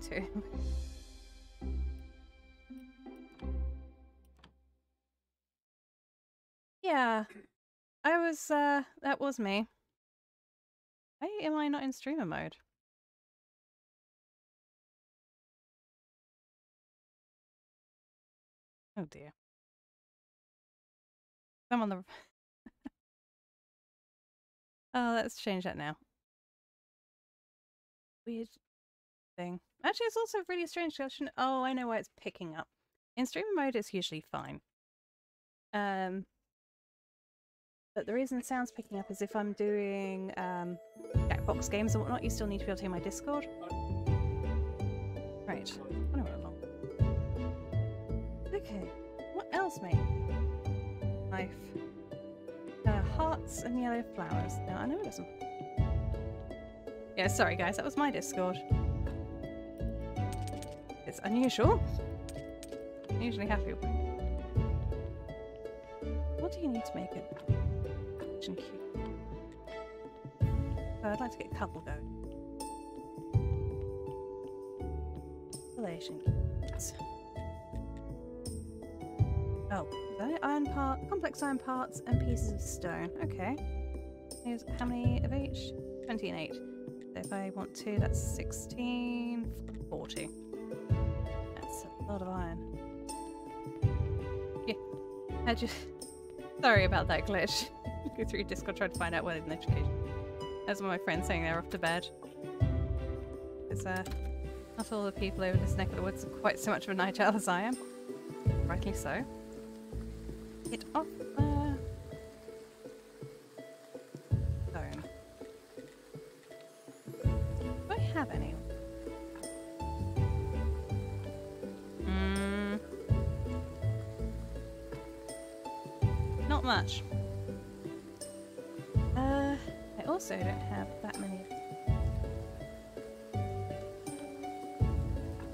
Too. Yeah, I was, that was me. Why am I not in streamer mode? Oh dear. I'm on the... Oh, let's change that now. Weird thing. Actually, it's also really strange. Oh, I know why it's picking up. In streamer mode, it's usually fine. But the reason the sound's picking up is if I'm doing Jackbox games and whatnot, you still need to be able to hear my Discord. Right. I know where along. Okay. What else, mate? Knife. Hearts and yellow flowers. No, I know it doesn't. Yeah, sorry guys, that was my Discord. It's unusual. I'm usually happy with it. What do you need to make it? Cute. Oh, I'd like to get a couple going. Installation kits. Oh, iron part, complex iron parts, and pieces of stone. Okay. Here's how many of each? 20 and 8. So if I want to, that's 16, 40. That's a lot of iron. Yeah. I just... Sorry about that glitch. Go through Discord, try to find out where the notification. That's one of my friends saying they're off to bed. It's not all the people over this neck of the woods are quite so much of a night owl as I am. Rightly so. Get off. Stone. Do I have any? Not much. I also don't have that many.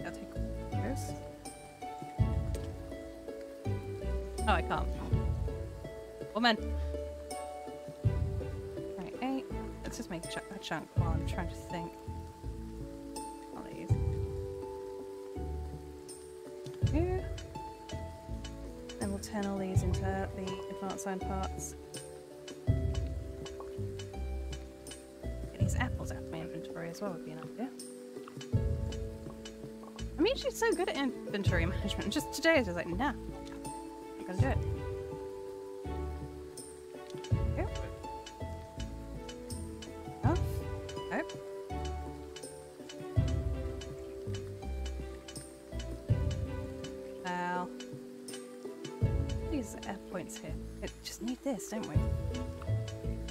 I'll take those. Oh, I can't. Woman! Right, 8. Let's just make a chunk while I'm trying to think. All these. 2. Then we'll turn all these into the advanced iron parts. Get these apples out of my inventory as well would be an idea. I'm usually so good at inventory management. Just today I was just like, nah. I'm gonna do it. Here. Off. Oh. Wow. These are points here. We just need this, don't we?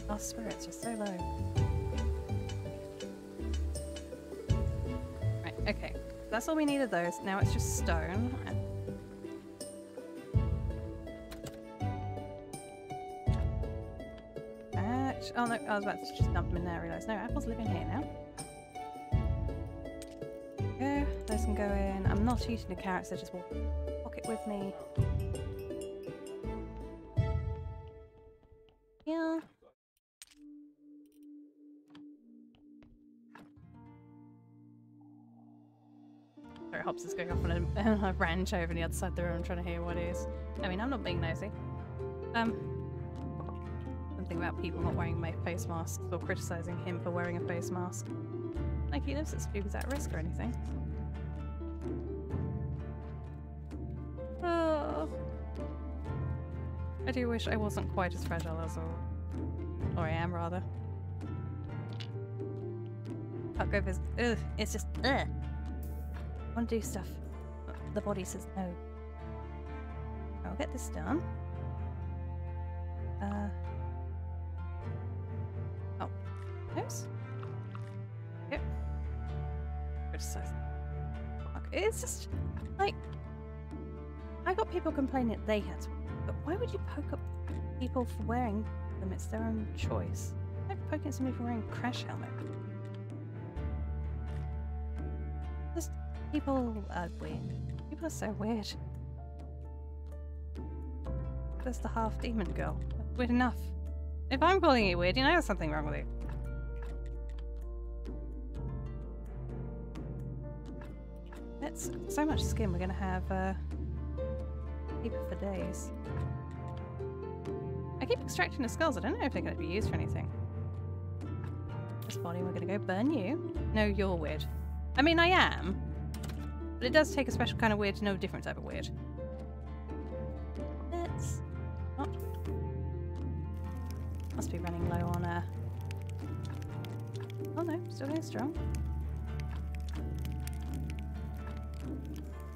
Our spirits are so low. Right, okay. That's all we need of those. Now it's just stone. Oh no, I was about to just dump them in there, I realised. No, apples live in here now. Go, those can go in. I'm not eating the carrots, they just will pocket with me. Yeah. Sorry, Hobbs is going off on a rant over the other side of the room trying to hear what it is. I mean, I'm not being nosy. Something about people not wearing my face masks or criticising him for wearing a face mask. Like he knows that Spoopy's at risk or anything. Oh. I do wish I wasn't quite as fragile as or I am rather. Can't go visit. Ugh, it's just ugh. I want to do stuff. The body says no. I'll get this done. Oh. Those? Yep. Criticize. Okay, it's just like I got people complaining that they had to, but why would you poke up people for wearing them? It's their own choice. Like poking somebody for wearing a crash helmet. Just people are weird. People are so weird. There's the half demon girl. Weird enough. If I'm calling you weird, you know there's something wrong with you. That's so much skin, we're gonna have keep it for days. I keep extracting the skulls, I don't know if they're gonna be used for anything. This body, we're gonna go burn you. No, you're weird. I mean, I am. But it does take a special kind of weird to know a different type of weird. Let's not. Must be running low on oh no, still going strong.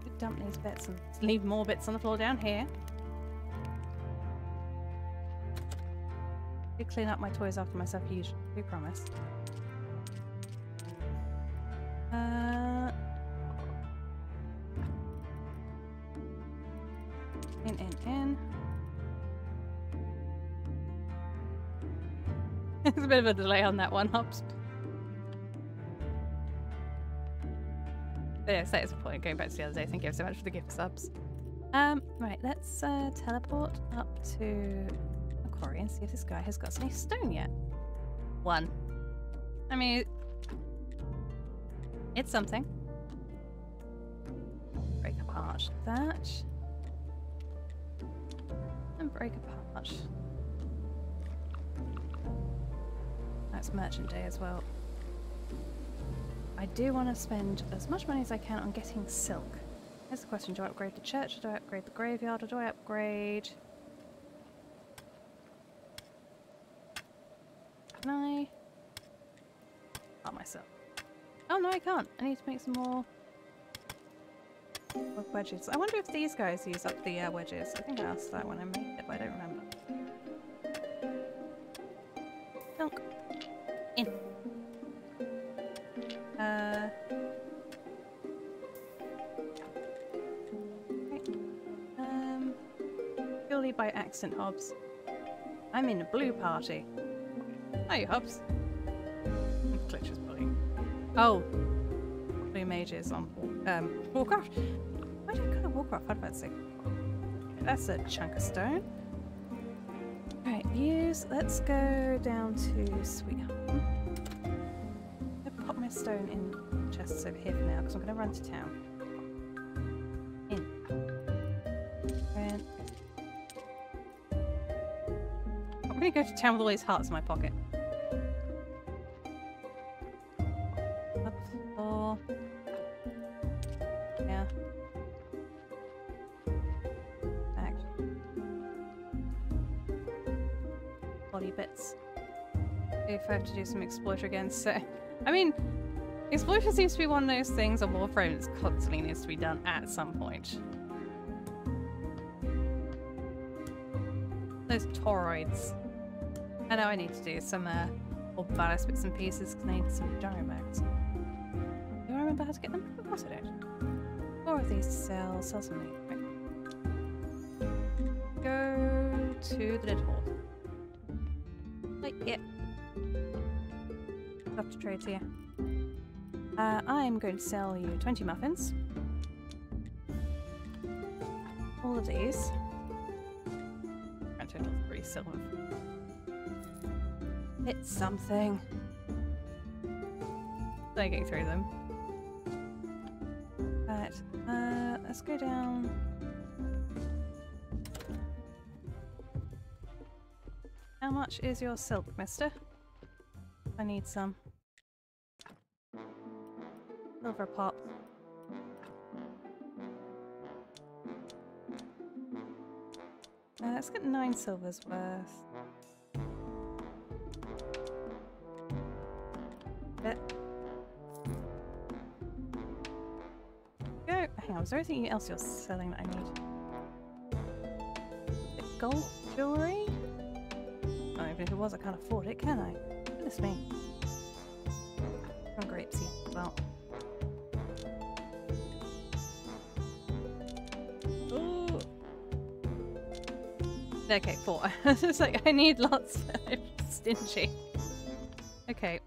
Could dump these bits and leave more bits on the floor down here. Could clean up my toys after myself, usually, we promise. In. There's a bit of a delay on that one, Hobbs. But yes, that is a point. Going back to the other day, thank you so much for the gift subs. Right, let's teleport up to a quarry and see if this guy has got any stone yet. 1. I mean, it's something. Break apart that. And break apart. That's merchant day as well. I do want to spend as much money as I can on getting silk. Here's the question, do I upgrade the church, or do I upgrade the graveyard, or do I upgrade... Can I... Not myself. Oh no, I can't. I need to make some more... With wedges. I wonder if these guys use up the wedges. I think I asked that when I made it, but I don't remember. Dunk. In. Purely by accident, Hobbs. I'm in a blue party. Hi, Hobbs. Glitch is bullying. Oh. Blue mages on Warcraft. Why do I go to Warcraft? What about say? That's a chunk of stone. Right, use. Let's go down to Sweetheart. I'm gonna pop my stone in chests over here for now because I'm gonna run to town. In. And I'm gonna go to town with all these hearts in my pocket. Up floor. Yeah. Back. Body bits. If I have to do some exploiter again, so I mean, exploiter seems to be one of those things on Warframe that constantly needs to be done at some point. Those toroids. I know I need to do some more ballast bits and pieces because I need some gyro bags. Do I remember how to get them? Of course I don't. 4 of these to sell. Sell some meat. Right. Go to the dead horse. Like, yeah. Have to trade here. I'm going to sell you 20 muffins. All of these. Grand total 3 silver. It's something. They're getting through them. Right, let's go down. How much is your silk, mister? I need some. Silver pop. Let's get 9 silvers worth. Go. Hang on, is there anything else you're selling that I need? The gold jewelry? Oh, even if it was, I can't afford it, can I? Goodness me. I'm grapes here as well. Ooh. Okay, 4. It's like I need lots. I'm stingy. Okay.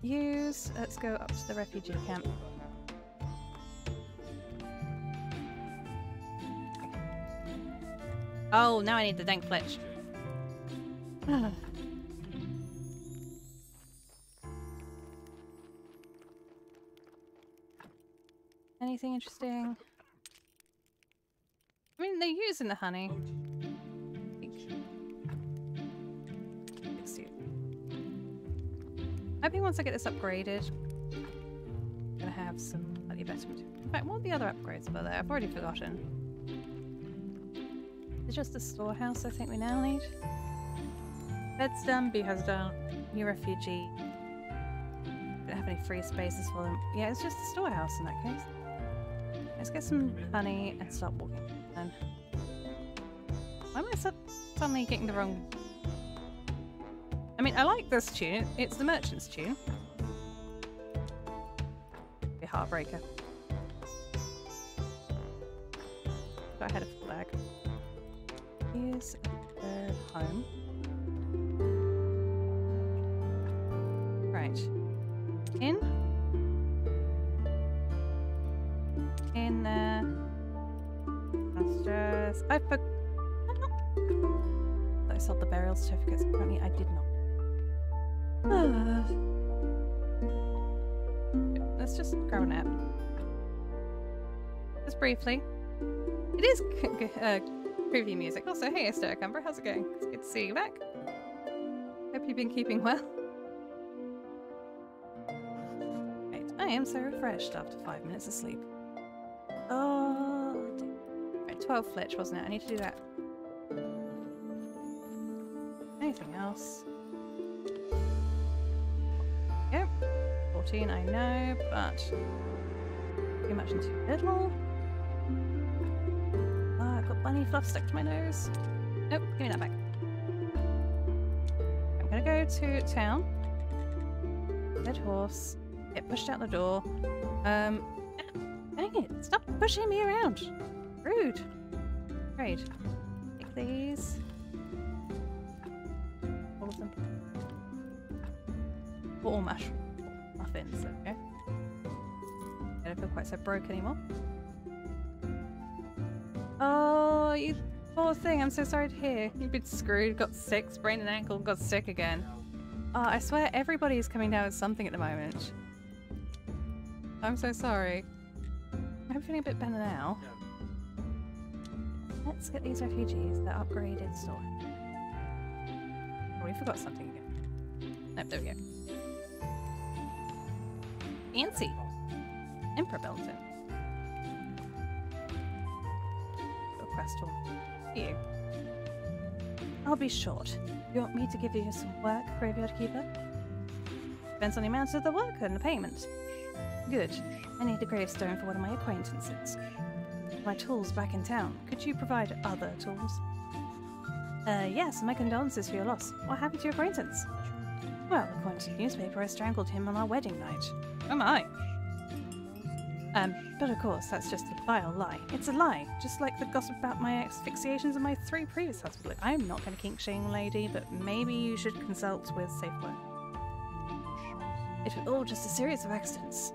Use. Let's go up to the refugee camp. Oh, now I need the dank fletch. Anything interesting? I mean, they're using the honey. I think once I get this upgraded, I'm gonna have some slightly better material. In fact, what are the other upgrades were there? I've already forgotten. It's just the storehouse I think we now need. Bed's done, beehive's done, new refugee. Don't have any free spaces for them. Yeah, it's just the storehouse in that case. Let's get some honey and start walking. And why am I suddenly getting the wrong? I mean, I like this tune. It's the merchant's tune. Be a heartbreaker. But I had a flag. Here's their home. Right. In there. Downstairs. I sold the burial certificates. Apparently I did not. Let's just grab a nap. Just briefly. It is preview music. Also, hey Esther Cumber, how's it going? It's good to see you back. Hope you've been keeping well. Right, I am so refreshed after 5 minutes of sleep. Oh, right, 12 flitch, wasn't it? I need to do that. Anything else? Yep. 14, I know, but Too much and too little. Ah, I've got bunny fluff stuck to my nose. Nope, give me that back. I'm gonna go to town. Dead horse. Get pushed out the door. Dang it! Stop pushing me around! Rude! Great. Take these. All of them. Or all muffins, okay. I don't feel quite so broke anymore. Oh, you poor thing, I'm so sorry to hear. You've been screwed, got sick, sprained an ankle, got sick again. Oh, I swear everybody's coming down with something at the moment. I'm so sorry. I'm feeling a bit better now. Let's get these refugees the upgraded store. Oh, we forgot something again. Nope, there we go. Fancy. Emperor Belton. Request for you. I'll be short. You want me to give you some work, Graveyard Keeper? Depends on the amount of the work and the payment. Good. I need a gravestone for one of my acquaintances. My tools back in town. Could you provide other tools? Yes, my condolences for your loss. What happened to your acquaintance? Well, according to the newspaper, I strangled him on our wedding night. Oh my! But of course, that's just a vile lie. It's a lie, just like the gossip about my asphyxiations in my 3 previous husbands. I'm not going to kink shame, lady, but maybe you should consult with Safe Work. It was all just a series of accidents.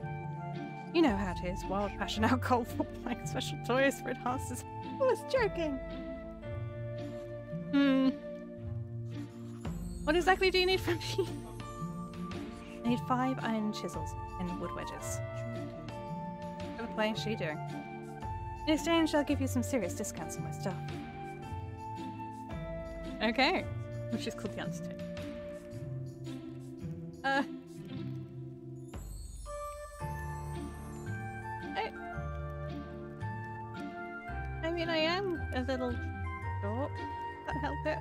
You know how it is. Wild passion, alcohol, buying special toys for enhancers. I was joking. What exactly do you need from me? I need 5 iron chisels and wood wedges. What play is she doing? In exchange, I'll give you some serious discounts on my stuff. Okay. She's called the Undertaker. I mean, I am a little short. Does that help it?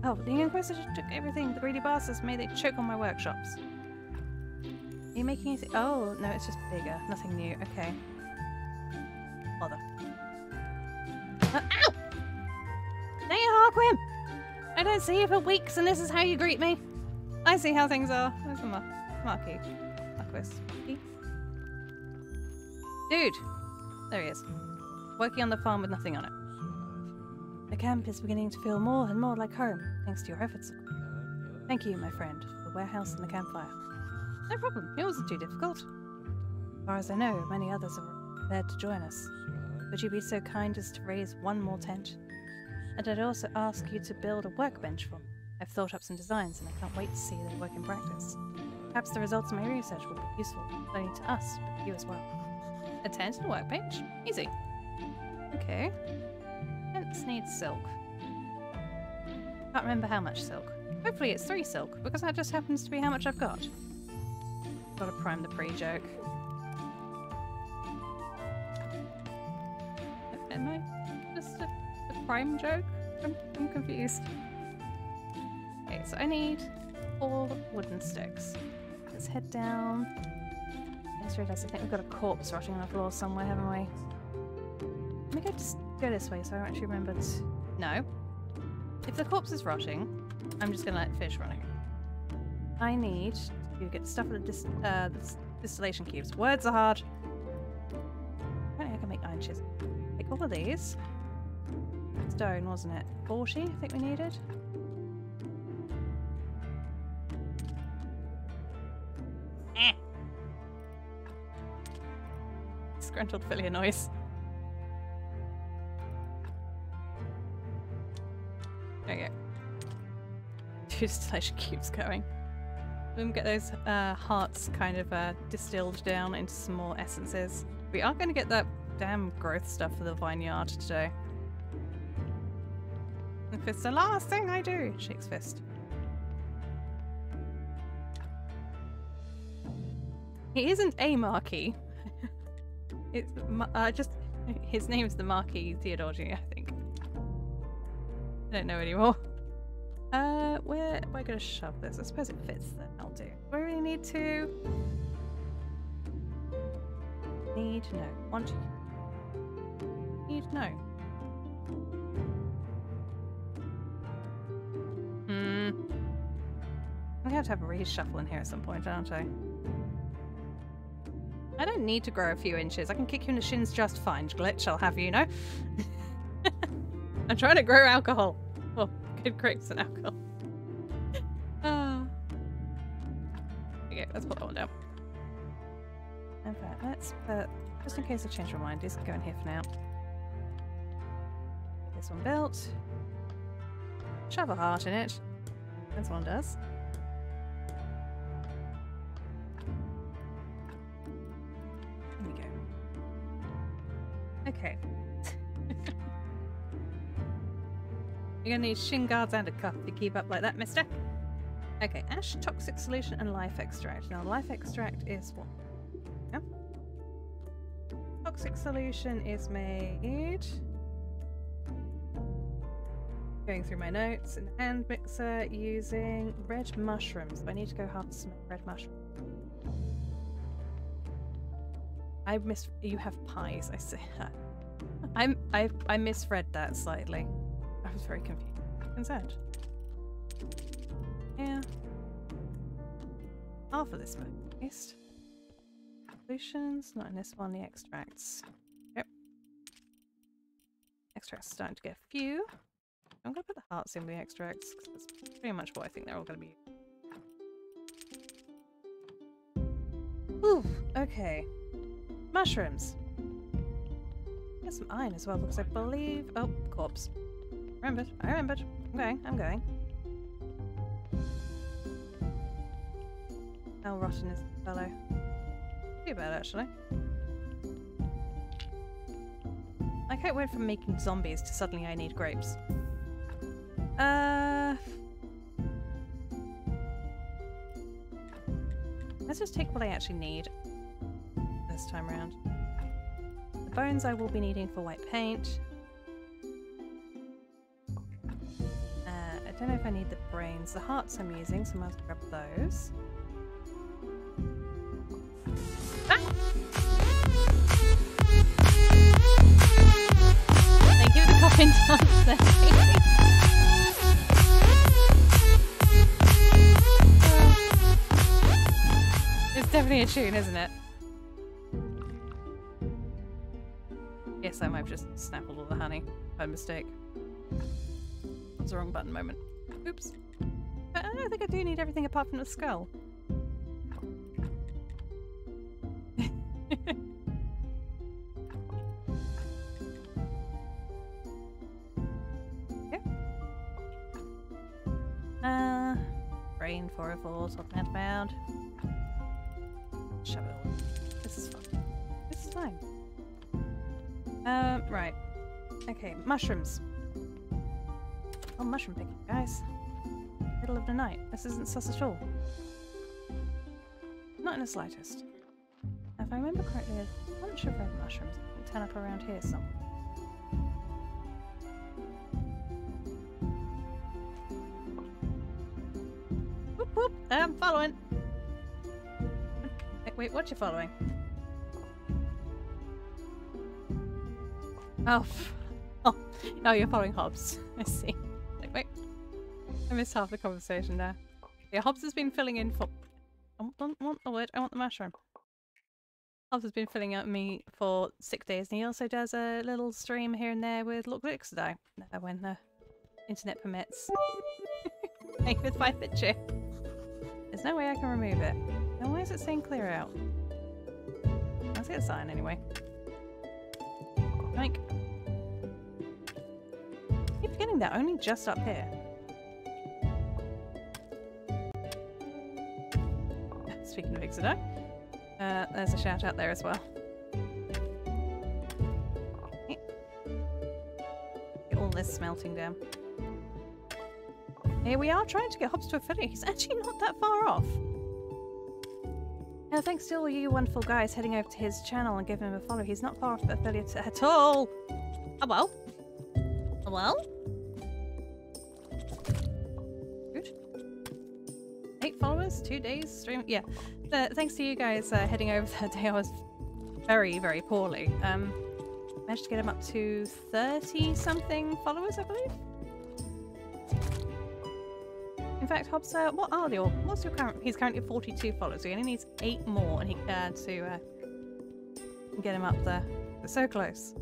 Oh, the Inquisitor took everything. The greedy bastards made it choke on my workshops. Are you making anything? Oh, no, it's just bigger. Nothing new. Okay. Bother. Ow! There you are, Quim! I don't see you for weeks and this is how you greet me. I see how things are. Where's the Marquis? Marquis? Dude! There he is. Working on the farm with nothing on it. The camp is beginning to feel more and more like home, thanks to your efforts. Thank you, my friend, for the warehouse and the campfire. No problem, it wasn't too difficult. As far as I know, many others are prepared to join us. Would you be so kind as to raise one more tent? And I'd also ask you to build a workbench for me. I've thought up some designs and I can't wait to see them work in practice. Perhaps the results of my research will be useful, not only to us, but to you as well. A tent and a workbench? Easy. Okay. Tents need silk. Can't remember how much silk. Hopefully it's 3 silk, because that just happens to be how much I've got. Gotta prime the pre-joke. Am I just a prime joke? I'm confused. Okay, so I need 4 wooden sticks. Let's head down. I just realised I think we've got a corpse rotting on the floor somewhere, haven't we? Let me go this way so I actually remember to... No. If the corpse is rotting, I'm just gonna let fish running. I need to get stuff with the distillation cubes. Words are hard. Apparently I can make iron chisel. Take all of these. Stone, wasn't it? 40, I think we needed. Disgruntled Philly noise. There we go. 2 distillation cubes going. We can get those hearts kind of distilled down into some more essences. We are going to get that damn growth stuff for the vineyard today. If it's the last thing I do, shakes fist. He isn't a Marquis. It's just his name is the Marquis Theodorgi, I think. I don't know anymore. Where am I going to shove this? I suppose it fits then. I'll do. Do I really need to? Need to know. Want to. Need to know. I'm gonna have to have a reshuffle in here at some point, aren't I? I don't need to grow a few inches. I can kick you in the shins just fine, Glitch. I'll have you know. I'm trying to grow alcohol. Well, good grapes and alcohol. Okay, let's put that one down. In fact, let's put, just in case I change my mind, these can go in here for now. This one built. Shove a heart in it. This one does. There we go. Okay. You're gonna need shin guards and a cuff to keep up like that, mister. Okay, ash, toxic solution, and life extract. Now, life extract is what? Yeah. Toxic solution is made. Going through my notes in the hand mixer using red mushrooms. I need to go harvest some red mushrooms. You have pies. I see. I misread that slightly. I was very confused. Concerned. Yeah. Half of this at least. Solutions, not in this one, the extracts. Yep. Extracts are starting to get a few. I'm gonna put the hearts in the extracts, because that's pretty much what I think they're all gonna be. Ooh, okay. Mushrooms. Get some iron as well, because I believe... Oh, corpse. Remembered. I remembered. I'm going. How rotten is the fellow? Too bad, actually. Like how it went from making zombies to suddenly I need grapes. Let's just take what I actually need this time around. The bones I will be needing for white paint. I don't know if I need the brains. The hearts I'm using, so I must grab those. Ah! Thank you for the coffin dance there. It's definitely a tune, isn't it? Yes, I might have just snappled all the honey by mistake. That was the wrong button moment. Oops. But I don't think I do need everything apart from the skull. Okay. Brain 404, talking out bound. Shove it all. This is fun. This is fine. Right. Okay, mushrooms. Oh, mushroom picking, guys. Middle of the night. This isn't sus at all. Not in the slightest. Now, if I remember correctly, there's a bunch of red mushrooms that can turn up around here somewhere. Whoop whoop! I'm following! Wait, what you following? Oh. Oh, you're following Hobbs. I see. Like, wait. I missed half the conversation there. Yeah, Hobbs has been filling in for... I don't want the word, I want the mushroom. Hobbs has been filling out me for 6 days, and he also does a little stream here and there with Look Glitch today, when the internet permits. Thank you for the 5-bit chip. There's no way I can remove it. Now why is it saying clear out? Let's get a sign anyway. Like, I keep forgetting that only just up here. Speaking of Ixodo, there's a shout out there as well. Okay. Get all this smelting down. Here we are trying to get Hobbs to affiliate. He's actually not that far off. Now, thanks to all you wonderful guys heading over to his channel and giving him a follow. He's not far off the affiliate at all. Oh well. Oh well. Good. 8 followers, 2 days stream. Yeah. Thanks to you guys heading over that day. I was very, very poorly. Managed to get him up to 30-something followers, I believe. In fact, Hobbs, what's your current? He's currently 42 followers. So he only needs 8 more, and he to get him up there. We're so close.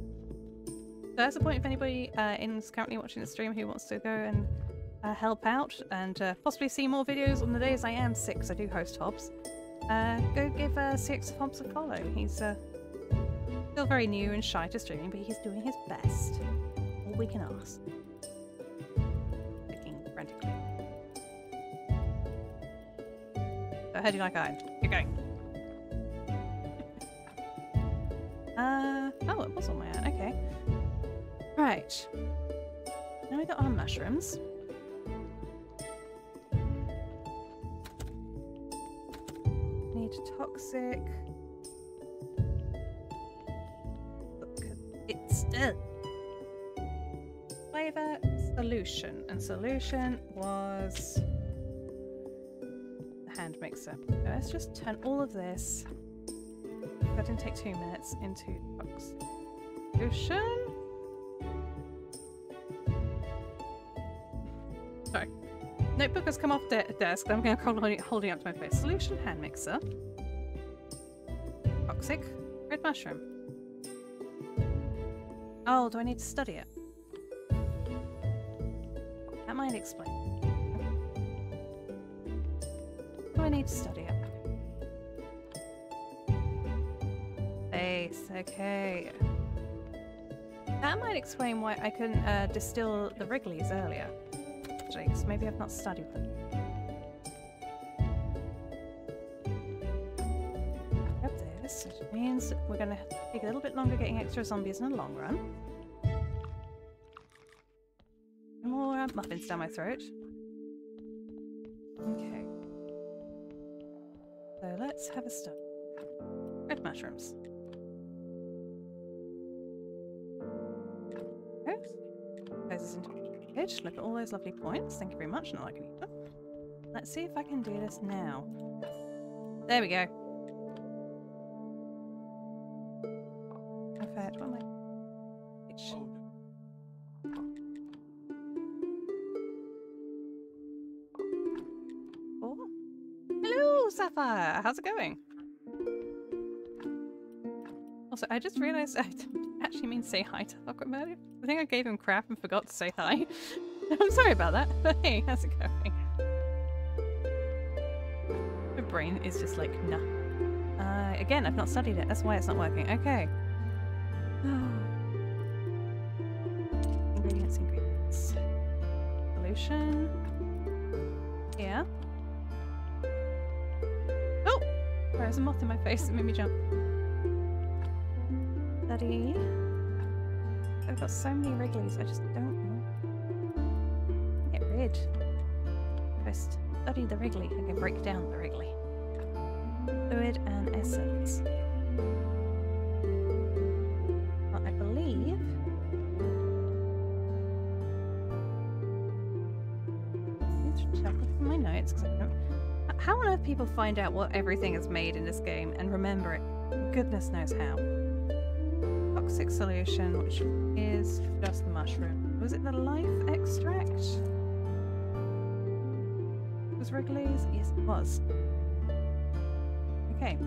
So that's the point. If anybody is currently watching the stream who wants to go and help out and possibly see more videos on the days I am sick, 'cause I do host Hobbs, go give CX Hobbs a follow. He's still very new and shy to streaming, but he's doing his best. All we can ask. Clicking frantically. So how do you like iron? Keep going. Oh, it was on my own. Okay. Right. Now we got our mushrooms. Need toxic. Look at it still. Flavor solution, and solution was the hand mixer. So let's just turn all of this. That didn't take 2 minutes into toxic solution. Sorry. Notebook has come off the desk. I'm going to holding up to my face. Solution hand mixer. Toxic red mushroom. Oh, do I need to study it? That might explain. Do I need to study it? Base, okay. That might explain why I couldn't distill the Wrigley's earlier. Actually, because maybe I've not studied them. Grab this, which means we're going to take a little bit longer getting extra zombies in the long run. More muffins down my throat. Okay. So let's have a study. Red mushrooms. Goes us into pitch. Look at all those lovely points. Thank you very much. Not I can eat them. Let's see if I can do this now. There we go. Perfect. What am I? Pitch. Oh. Hello, Sapphire. How's it going? Also, I just realised I didn't actually mean say hi to Aqua earlier. I think I gave him crap and forgot to say hi. I'm sorry about that, but hey, how's it going? My brain is just like, nah. Again, I've not studied it. That's why it's not working. Okay. Ingredients. Solution. Yeah. Oh! There's a moth in my face that made me jump. Study. I've got so many Wrigleys, I just don't know. Get rid. First, study the Wrigley. I can break down the Wrigley. Fluid and essence. Well, I believe. Let's check my notes because I don't. How on earth people find out what everything is made in this game and remember it? Goodness knows how. Toxic solution, which is just the mushroom. Was it the life extract? Was Wrigley's? Yes, it was. Okay.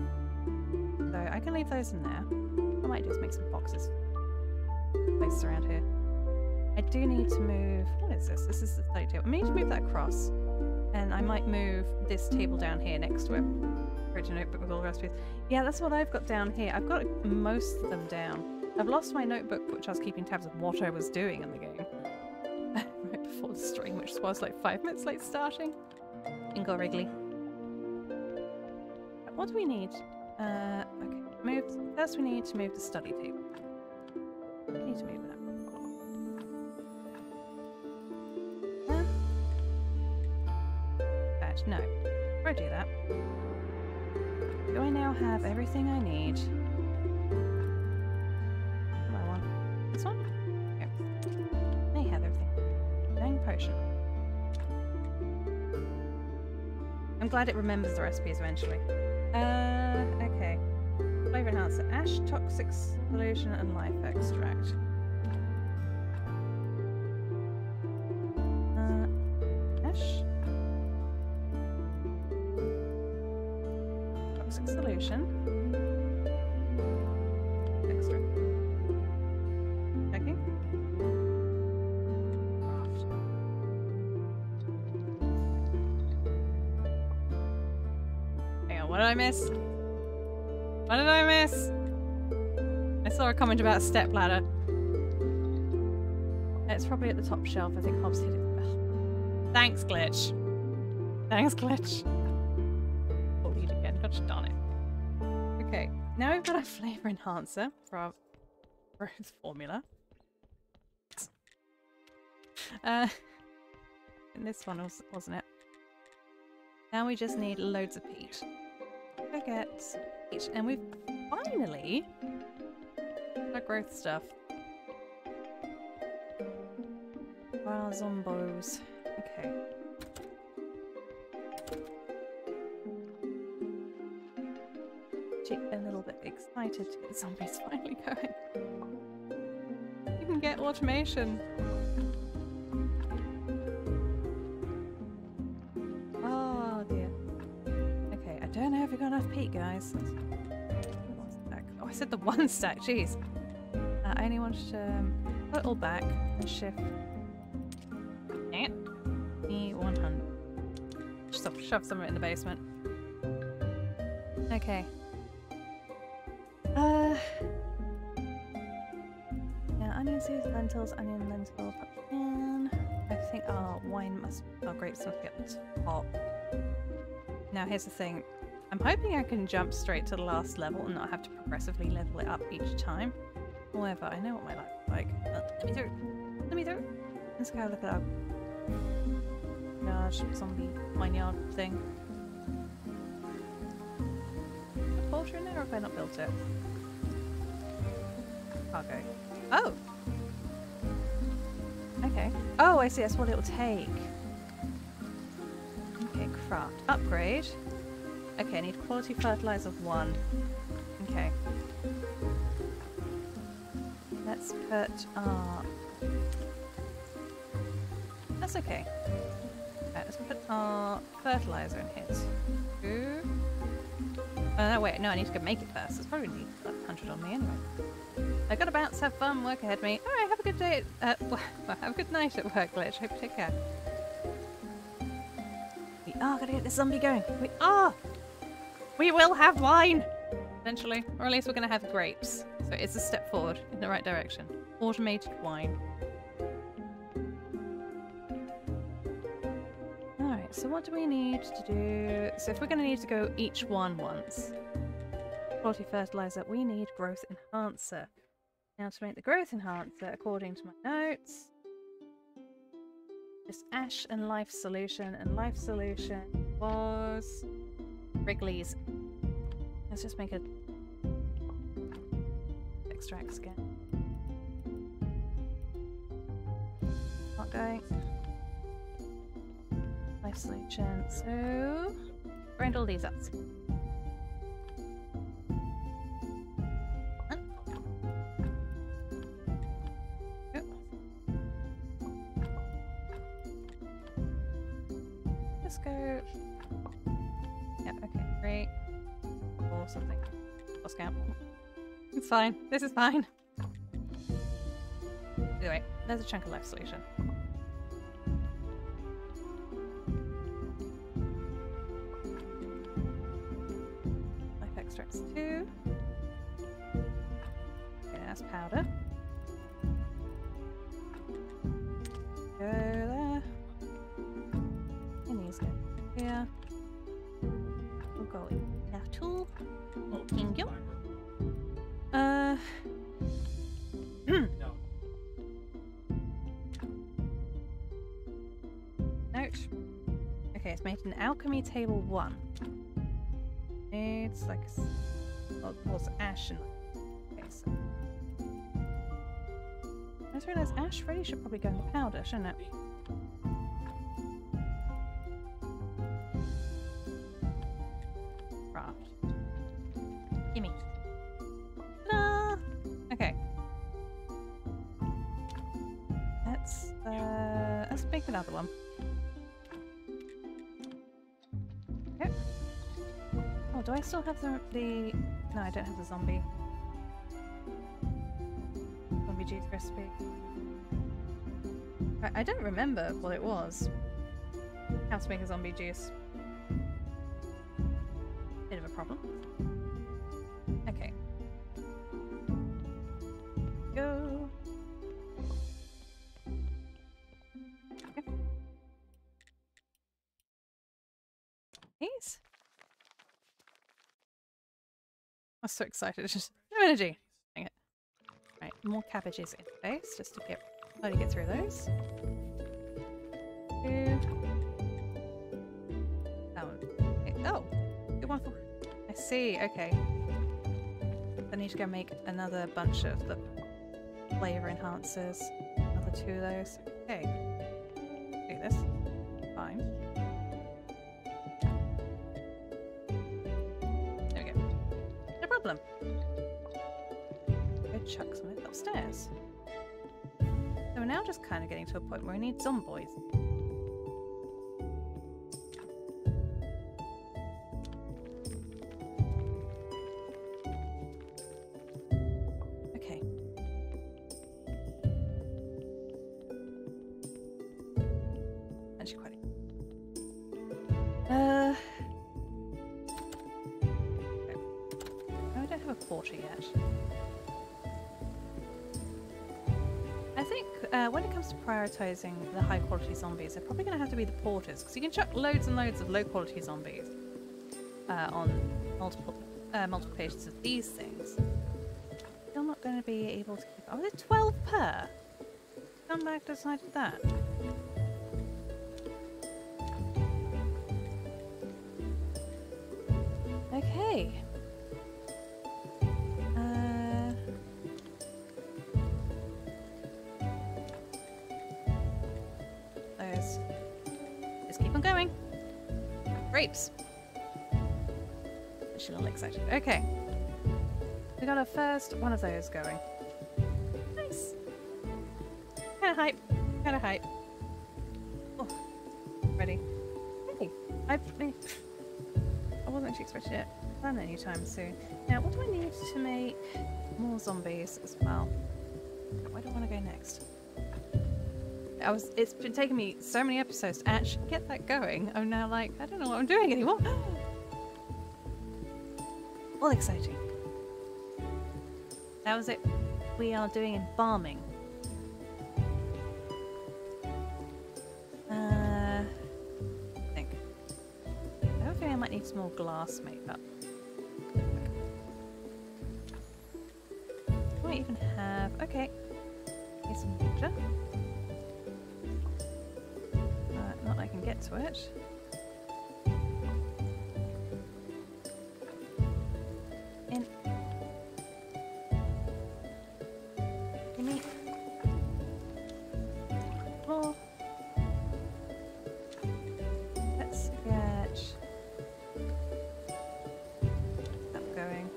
So I can leave those in there. I might just make some boxes. Placed around here. I do need to move. What is this? This is the study table. I need to move that across. And I might move this table down here next to it. Create a notebook with all the recipes. Yeah, that's what I've got down here. I've got most of them down. I've lost my notebook, which I was keeping tabs of what I was doing in the game. Right before the stream, which was like 5 minutes late starting. Ingo Wrigley. What do we need? Okay, first we need to move the study table. We need to move that. No. Before I do that, do I now have everything I need? What do I want? This one? Okay. I have everything. Dang potion. I'm glad it remembers the recipes eventually. Okay. Flavor enhancer. So ash, toxic solution, and life extract. Ash. Toxic solution. Extract. Checking. Craft. Hang on, what did I miss? What did I miss? I saw a comment about a step ladder. It's probably at the top shelf. I think Hobbs hit it. Ugh. Thanks, Glitch. Thanks, Glitch. Bullied again. Gosh darn it. Okay, now we've got our flavor enhancer for our growth formula. And this one wasn't it? Now we just need loads of peat. Forget peat, and we've finally got our growth stuff. Wow, zombos. Okay. A little bit excited to get zombies finally going. You can get automation. Oh dear. Okay, I don't know if we've got enough peat, guys. Oh, I said the one stack. Jeez. I only wanted to put it all back and shift. Dang it. E100. Just shove some of it in the basement. Okay. Yeah, onion seeds, lentils, onion, lentil, pumpkin. I think our wine must. Our grapes must be at the top. Now, here's the thing. I'm hoping I can jump straight to the last level and not have to progressively level it up each time. However, I know what my life is like. Let me through. Let me through. Let's go look at our large zombie vineyard thing. Is there a porter in there, or have I not built it? Cargo. Oh! Okay. Oh, I see. That's what it will take. Okay, craft. Upgrade. Okay, I need quality fertilizer 1. Okay. Let's put our... That's okay. Right, let's put our fertilizer in here. 2. No, wait. No, I need to go make it first. It's probably need 100 on me anyway. I gotta bounce, have fun, work ahead of me. Alright, have a good day. Well, have a good night at work, Glitch. Hope you take care. We are gonna get this zombie going. We are! We will have wine! Eventually. Or at least we're gonna have grapes. So it's a step forward in the right direction. Automated wine. Alright, so what do we need to do? So if we're gonna need to go each one once. Quality fertilizer, we need growth enhancer. Now to make the growth enhancer, according to my notes, just ash and life solution, and life solution was Wrigley's. Let's just make it extracts again. Not going. Life solution. So grind all these up. Go. Yep, okay, great. Or something. Lost count. It's fine. This is fine. Anyway, there's a chunk of life solution. Life extracts 2. Okay, that's powder. Go there. Yeah. We'll go in that tool. Thank you. Note. Okay, it's made an alchemy table 1. It's like well, what's ash and okay, so I just realised ash really should probably go in the powder, shouldn't it? make another one. Yep. Oh, do I still have the... No, I don't have the zombie juice recipe. I don't remember what it was. How to make a zombie juice. Bit of a problem. Okay. Go. Okay. These? I'm so excited. It's just no energy. Dang it. Right, more cabbages in place just to try to get through those. Two. That one. Okay. Oh, good one for. I see. Okay. I need to go make another bunch of the flavor enhancers. Another 2 of those. Okay. Do this. Fine. There we go. No problem. Go chuck some of it upstairs. So we're now just kind of getting to a point where we need zombies. Okay. Actually quite. Okay. No, I don't have a porter yet. I think when it comes to prioritising the high quality zombies, they're probably going to have to be the porters, because you can chuck loads and loads of low quality zombies on multiple pages of these things. Still not going to be able to keep. Oh, they're 12 per. Come back, decided that. Okay. Just keep on going. Grapes. She's a little excited. Okay. We got our first one of those going. Nice. Kind of hype. Kind of hype. Oh, ready. Hey, I wasn't actually expecting it done anytime soon. Now, what do I need to make more zombies as well? Where do I want to go next? It's been taking me so many episodes to actually get that going. I'm now like, I don't know what I'm doing anymore. All exciting. That was it. We are doing embalming. I think. I have a feeling I might need some more glass makeup. Do I even have... Okay. Need some water. Not that I can get to it. In. Give me. Oh. Let's get that going.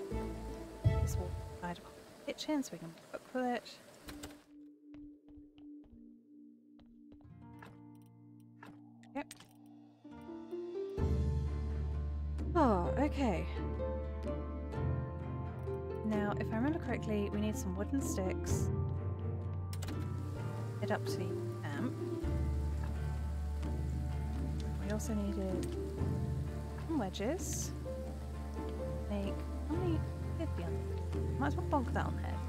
This will hide the kitchen so we can cook with it. Yep. Oh, okay. Now, if I remember correctly, we need some wooden sticks. Head up to the camp. We also needed some wedges. Make how many head be on? Might as well bonk that on the head.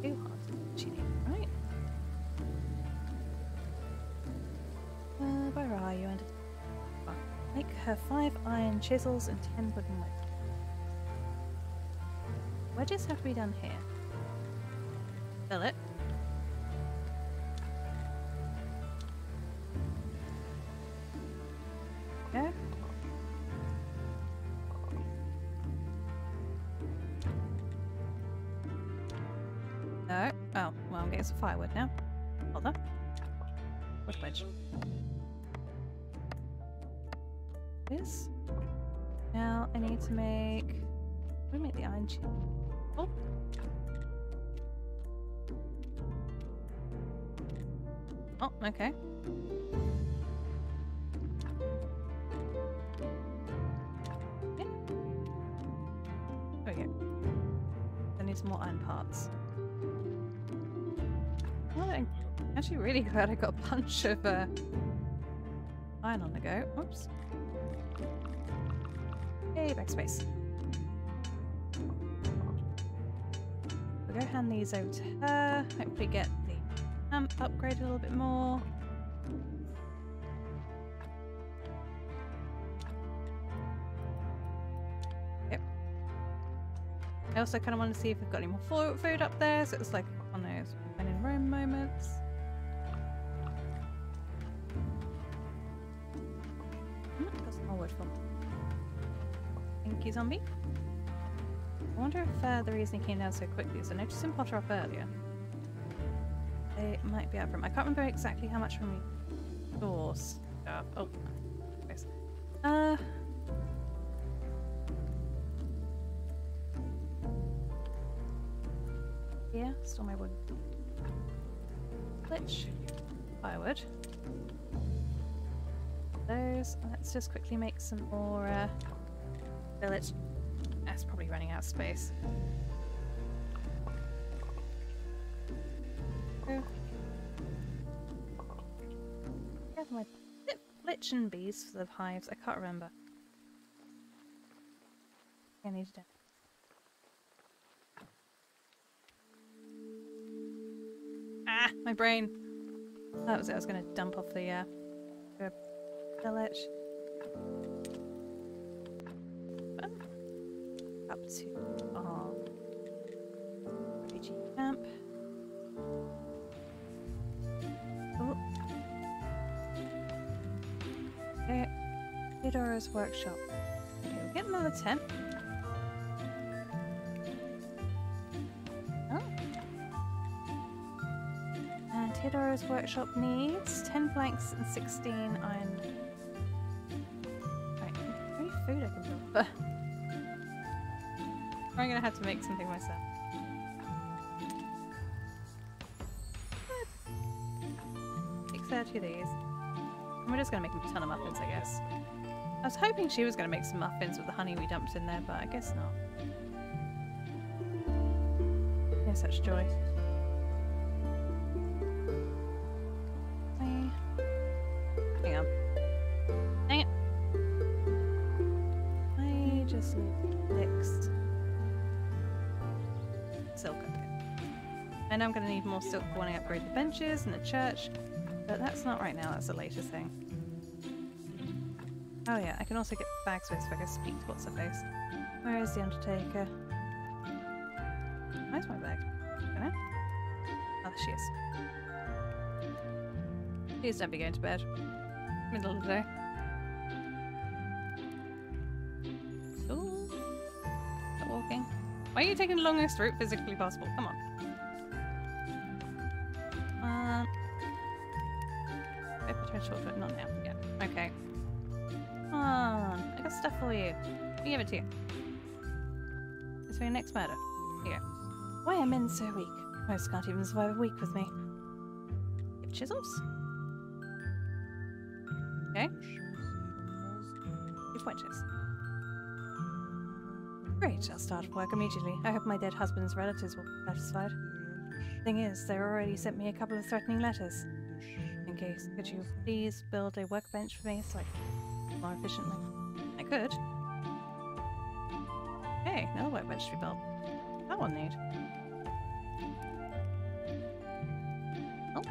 Too hard to need, right? Where are you? And make her 5 iron chisels and 10 wooden wedges. Wedges have to be done here. Fill it. Go. No. Oh, well, I'm getting some firewood now. Hold on. Wood wedge. This. Now I need to make. We make the iron chisel. Oh. Oh, okay. Yeah. There we go. I need some more iron parts. Oh, I'm actually really glad I got a bunch of iron on the go. Oops. Hey, backspace. We'll go hand these over to her. Hopefully get the amp upgraded a little bit more. Yep. I also kind of want to see if we've got any more food up there, so it's like one of those when in Rome moments. Got some more wood from. Thank you, zombie. I wonder if the reason he came down so quickly is I noticed him potter up earlier. They might be out from. I can't remember exactly how much from me. Doors. Oh. Nice. Yeah, still my wood. Glitch. Firewood. Those. Let's just quickly make some more village. That's probably running out of space. Yeah, my glitch and bees for the hives. I can't remember. I need to. Ah, my brain. That was it. I was going to dump off the village. Up to our refugee camp. Oh. Okay. Theodora's workshop. Okay, we'll get another tent. Oh. And Theodora's workshop needs 10 planks and 16 iron. Right, how many food I can build? I'm gonna have to make something myself. Take 30 of these. And we're just gonna make a ton of muffins, I guess. I was hoping she was gonna make some muffins with the honey we dumped in there, but I guess not. No such joy. Hang on. Dang it! I just fixed. Silk, okay. I know I'm going to need more silk when I upgrade the benches and the church, but that's not right now, that's a later thing. Oh yeah, I can also get bags with if I can speak to what's her face. Where is the Undertaker? Where's my bag? Can I? Oh, there she is. Please don't be going to bed. Middle of the day. Ooh. Not walking. Why are you taking the longest route physically possible? Come on. Potential, but not now. Yeah. Okay. Come on. I got stuff for you. Let me give it to you. It's for your next murder. Here you go. Why are men so weak? Most can't even survive a week with me. Get chisels. Okay. 2 wedges. Great, I'll start work immediately. I hope my dead husband's relatives will be satisfied. Thing is, they already sent me a couple of threatening letters. In case, could you please build a workbench for me so I can work more efficiently? I could. Hey, another workbench to be built. That one need. Oh.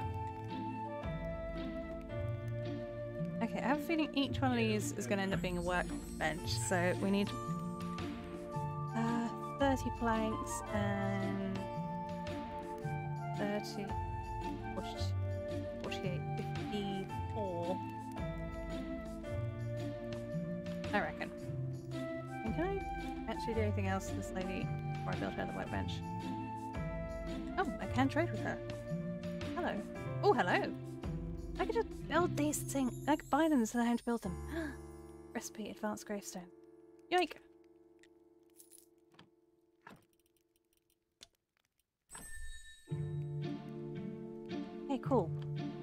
Okay, I have a feeling each one of these is going to end up being a workbench, so we need 30 planks and 30, 48, 54. I reckon. And can I actually do anything else to this lady before I build her the workbench? Oh, I can trade with her. Hello. Oh, hello. I could just build these things. I could buy them instead of having to build them. Recipe, advanced gravestone. Yoink. Hey, cool.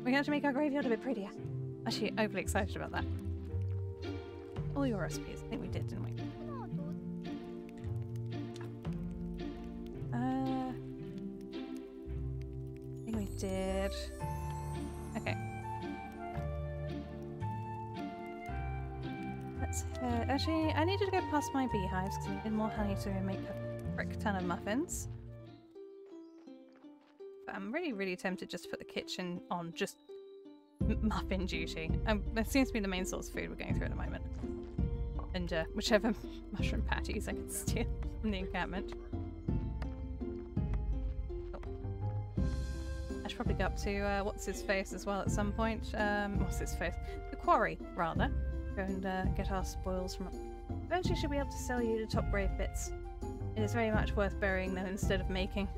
We going to make our graveyard a bit prettier. Actually, overly excited about that. All your recipes. I think we did, didn't we? I think we did. Okay. Let's head. Actually, I needed to go past my beehives because I needed more honey to make a frick ton of muffins. But I'm really, really tempted just to put the kitchen on just muffin duty. That seems to be the main source of food we're going through at the moment. And whichever mushroom patties I can steal from the encampment. I should probably go up to what's his face as well at some point. What's his face? The quarry, rather. Go and get our spoils from. Eventually, should be able to sell you the top grave bits. It is very much worth burying them instead of making.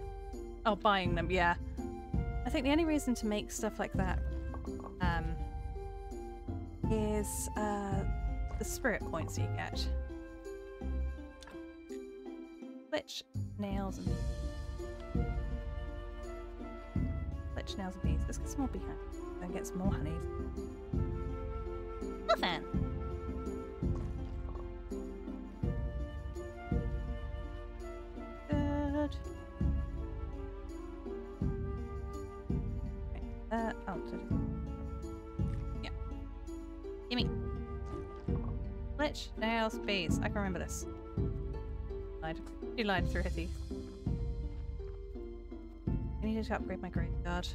Oh, buying them. Yeah. I think the only reason to make stuff like that is the spirit points you get. Lich, nails, and lich, nails, and bees. Let's get some more beehive and get some more honey. Muffin! Good. Oh, yeah. Gimme. Lich, nails, bees. I can remember this. You lied through her teeth. I needed to upgrade my graveyard.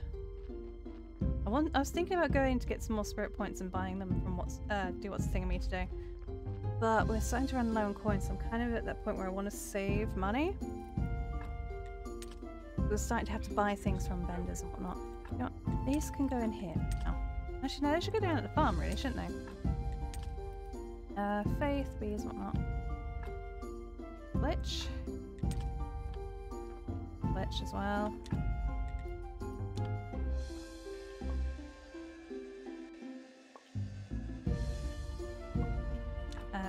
I was thinking about going to get some more spirit points and buying them from what's the thing of me today. But we're starting to run low on coins, so I'm kind of at that point where I want to save money. We're starting to have to buy things from vendors and whatnot. You know what? These can go in here. Oh. Actually, no, they should go down at the farm, really, shouldn't they? Faith, bees, whatnot. Lich. Lich as well.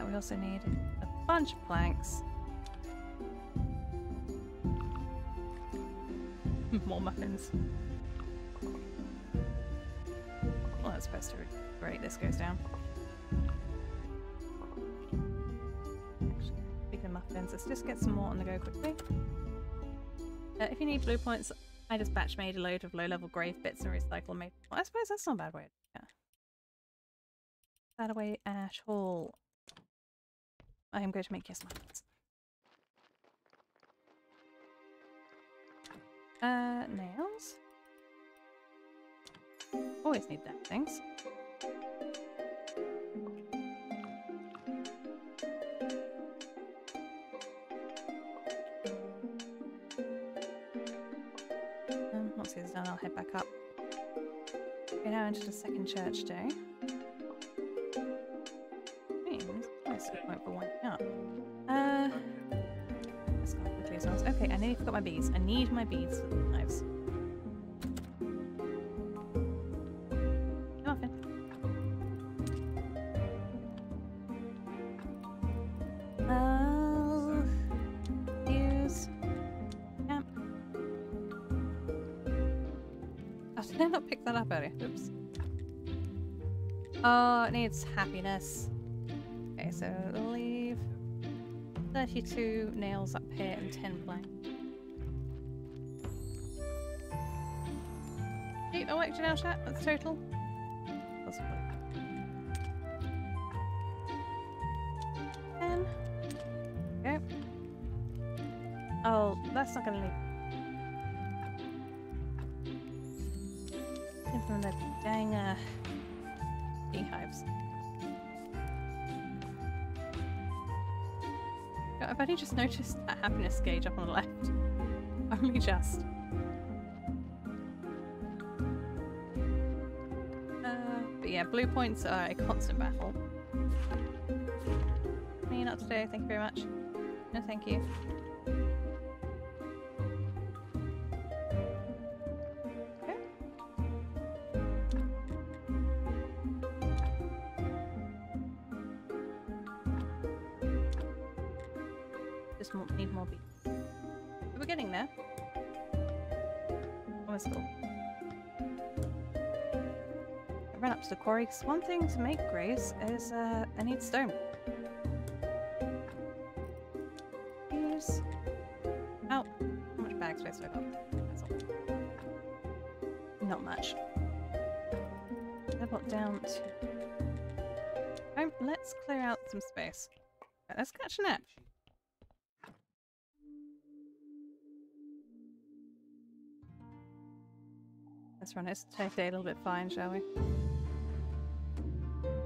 We also need a bunch of planks. More muffins. Well, that's supposed to be great. This goes down. Actually, speaking of muffins, let's just get some more on the go quickly. If you need blue points, I just batch made a load of low-level grave bits and recycle made. Well, I suppose that's not a bad way. Yeah. Bad way at all. I am going to make yes muffins. Nails. Always need them things. Once it's done, I'll head back up. We're now into the second church day. That's a point for winding up. Let's go quickly as well. Okay, I nearly forgot my beads. I need my beads for the knives. Muffin. Use camp. Oh, did I not pick that up earlier? Oops. Oh, it needs happiness. Okay, so we'll leave 32 nails up here and 10 plank. Oh, wait, nail chat? That's total? Possibly. 10. Okay. Oh, that's not gonna leave. Give them the dang beehives. I've only just noticed that happiness gauge up on the left. Only just. But yeah, blue points are a constant battle. Me, not today, thank you very much. No, thank you. Okay. Just need more bees. We're getting there. Almost full. run up to the quarry, because one thing to make graves is I need stone. Use... Oh, how much bag space do I got? That's all. Not much. Level down to... let's clear out some space. Right, let's catch a net. Let's run it. Take it a little bit fine, shall we?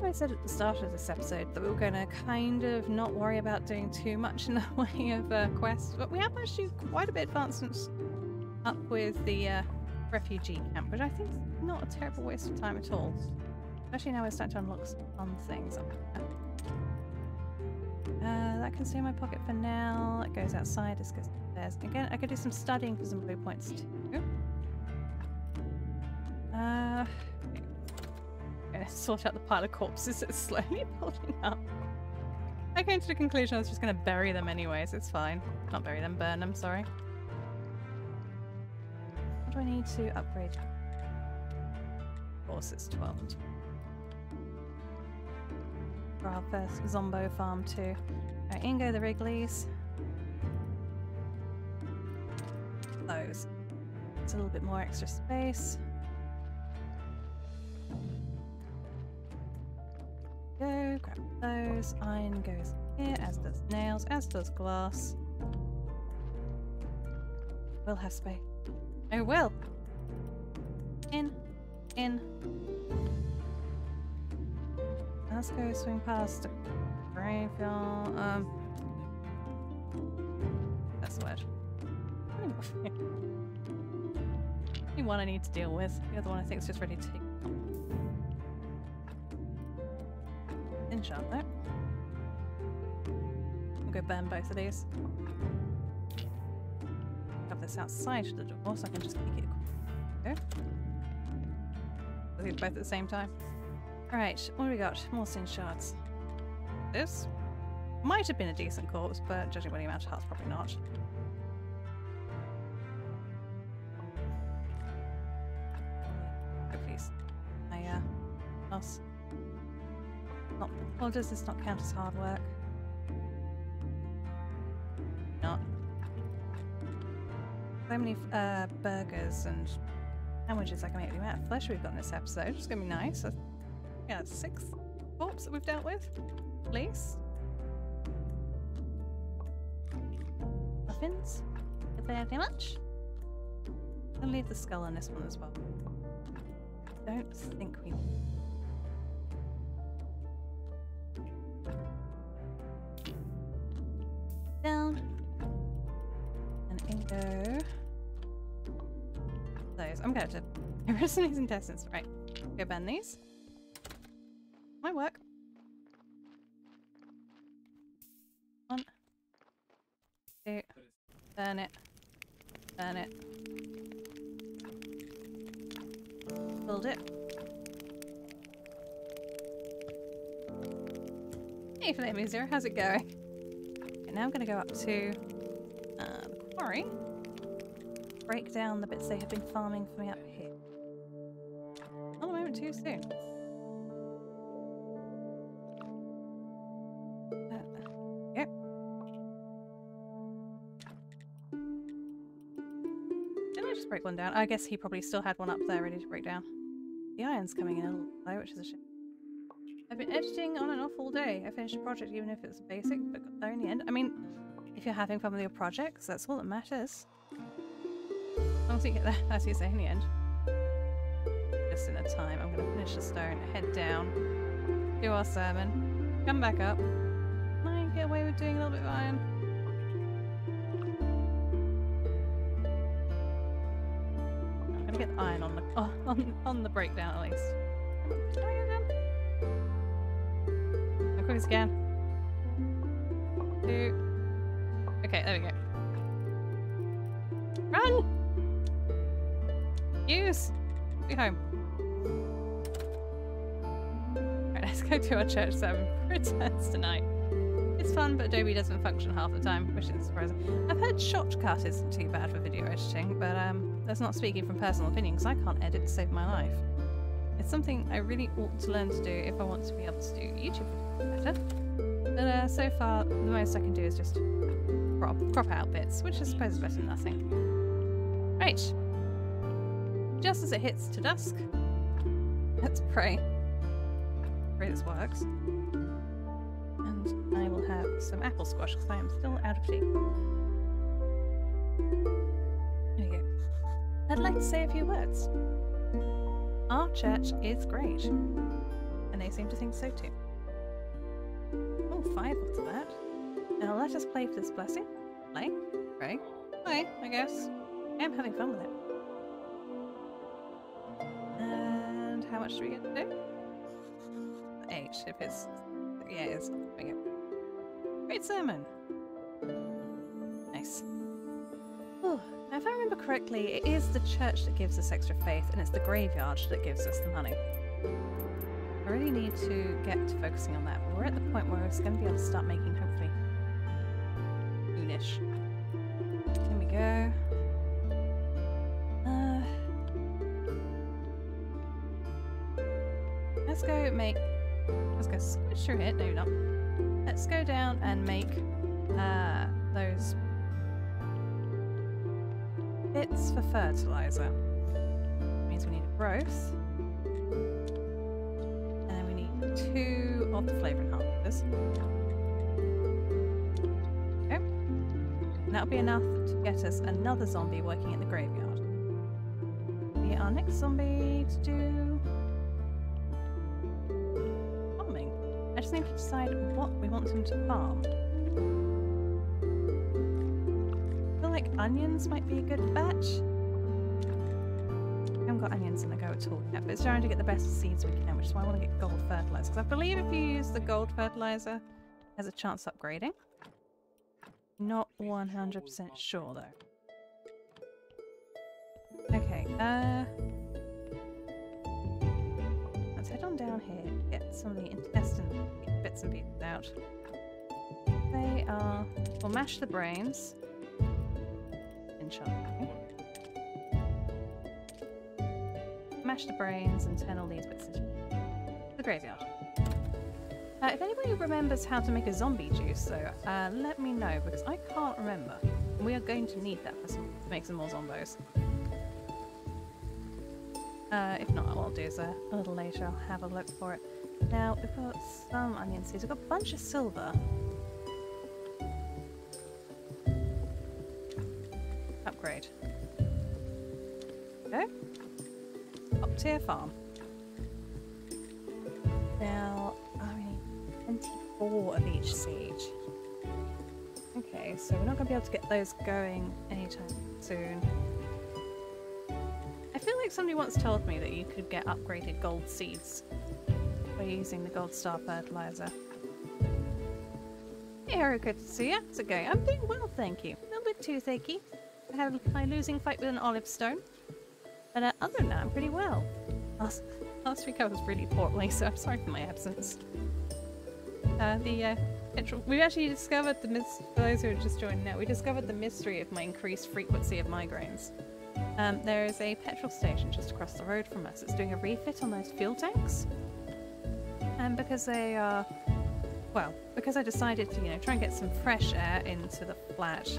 I said at the start of this episode that we were going to kind of not worry about doing too much in the way of quests, but we have managed to do quite a bit of advancements up with the refugee camp, which I think is not a terrible waste of time at all. Especially now we're starting to unlock some fun things. That can stay in my pocket for now. It goes outside. This goes upstairs. Again, I could do some studying for some blue points too. I'm gonna sort out the pile of corpses that's slowly building up. I came to the conclusion I was just gonna bury them anyways. It's fine. Not bury them, burn them. Sorry. What do I need to upgrade? Of course, it's 12. For our first Zombo farm too. Alright, in go the Wrigleys. Those. It's a little bit more extra space. Go, grab those. Iron goes here, as does nails, as does glass. We'll have space. Oh, will! In. Let's go swing past the graveyard. That's the word. The one I need to deal with. The other one I think is just ready to take. In shot though. We'll go burn both of these. Have this outside the door so I can just kick it. Okay. Let's do both at the same time. Alright, what do we got? More sin shards. This might have been a decent corpse, but judging by the amount of hearts, probably not. Hopefully, loss. Not. Well, does this not count as hard work? Not. So many burgers and sandwiches I can make. The amount of flesh we've got in this episode. It's gonna be nice. Yeah, 6 corpses that we've dealt with, at least. Muffins? Did they have too much? I'll leave the skull on this one as well. Don't think we... Down. And in go... Those. I'm going to get rid of some of these intestines. Right. Go burn these. Might work. 1, 2, burn it, build it. Hey Flame Zero, how's it going? Okay, now I'm going to go up to the quarry, break down the bits they have been farming for me up here. Not a moment too soon. Break one down. I guess he probably still had one up there ready to break down. The iron's coming in a little low, which is a shame. I've been editing on and off all day. I finished a project even if it's basic, but got there in the end. I mean, if you're having fun with your projects, that's all that matters. As long as you get there, as you say, in the end. Just in the time, I'm going to finish the stone, head down, do our sermon, come back up. Might get away with doing a little bit of iron. Get the iron on the on the breakdown at least. Can I get down? As quick as I can. 2. Okay, there we go. Run! Use! Be home. Alright, let's go to our church sermon for returns tonight. It's fun, but Adobe doesn't function half the time, which is surprising. I've heard shortcut isn't too bad for video editing, but that's not speaking from personal opinion because I can't edit to save my life. It's something I really ought to learn to do if I want to be able to do YouTube better. But so far, the most I can do is just crop out bits, which I suppose is better than nothing. Right. Just as it hits to dusk, let's pray. Pray this works. And I will have some apple squash because I am still out of tea. There we go. I'd like to say a few words. Our church is great. And they seem to think so too. Oh, 5 after that. Now let us play for this blessing. Play, pray, play, I guess. I am having fun with it. And how much do we get to do? 8, if it's... yeah, it is. There we go. Great sermon! Nice. Oh, now if I remember correctly, it is the church that gives us extra faith, and it's the graveyard that gives us the money. I really need to get to focusing on that, but we're at the point where we're going to be able to start making, hopefully, soonish. Here we go. Let's go make... let's go switch through it. No, not. Let's go down and make those bits for fertilizer. Means we need a growth. And then we need 2 of the flavor enhancers. Okay. And that'll be enough to get us another zombie working in the graveyard. Be our next zombie to do farming. I just need to decide what we want him to farm. I feel like onions might be a good batch. I haven't got onions in the go at all yet, but it's trying to get the best seeds we can, which is why I want to get gold fertilizer. Because I believe if you use the gold fertilizer, there's a chance of upgrading. Not 100% sure though. Okay, let's head on down here, get some of the intestine bits and pieces out. They are... we'll mash the brains. Mash the brains and turn all these bits into the graveyard. If anybody remembers how to make a zombie juice though, let me know because I can't remember. We are going to need that to make some more zombos. If not, what I'll do is a little later I'll have a look for it. Now, we've got some onion seeds. We've got a bunch of silver. Upgrade. Go. Up tier farm. Now, I need 24 of each seed. Okay, so we're not going to be able to get those going anytime soon. I feel like somebody once told me that you could get upgraded gold seeds by using the gold star fertilizer. Hey Hero, good to see you. How's it going? I'm doing well, thank you. A little bit toothache. I had my losing fight with an olive stone. But other than that, I'm pretty well. Last week I was really poorly, so I'm sorry for my absence. We actually discovered the for those who are just joining now, we discovered the mystery of my increased frequency of migraines. There is a petrol station just across the road from us. It's doing a refit on those fuel tanks. And because they are, well, because I decided to, try and get some fresh air into the flat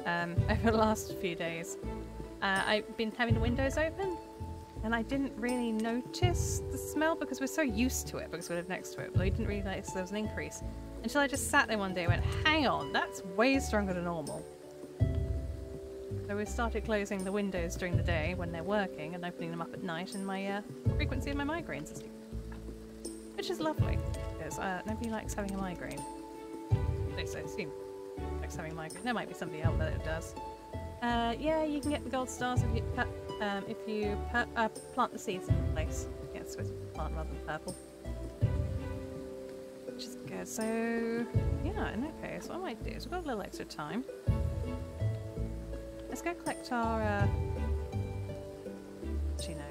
over the last few days, I've been having the windows open, and I didn't really notice the smell because we're so used to it because we live next to it, but I didn't really notice there was an increase until I just sat there one day and went, hang on, that's way stronger than normal. So we started closing the windows during the day when they're working and opening them up at night, and my frequency of my migraines is, which is lovely because nobody likes having a migraine. At least I assume likes having a migraine. There might be somebody out there that does. Yeah, you can get the gold stars if you plant the seeds in place. Yeah, it's supposed to be plant rather than purple. Which is good. So, yeah, in that case, what I might do is we've got a little extra time. Let's go collect our, actually no.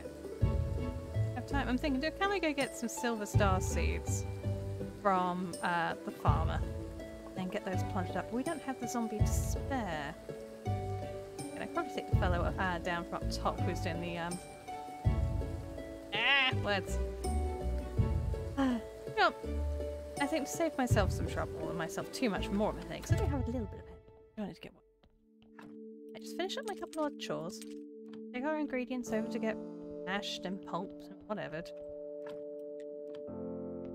Have time. I'm thinking, can I go get some silver star seeds from the farmer? And get those planted up. We don't have the zombie to spare. And I probably take the fellow down from up top who's doing the Words. Well, I think to save myself some trouble and myself too much more of a thing, because I do have a little bit of it. I wanted to get one. I just finish up my couple of chores. Take our ingredients over to get mashed and pulped and whatever.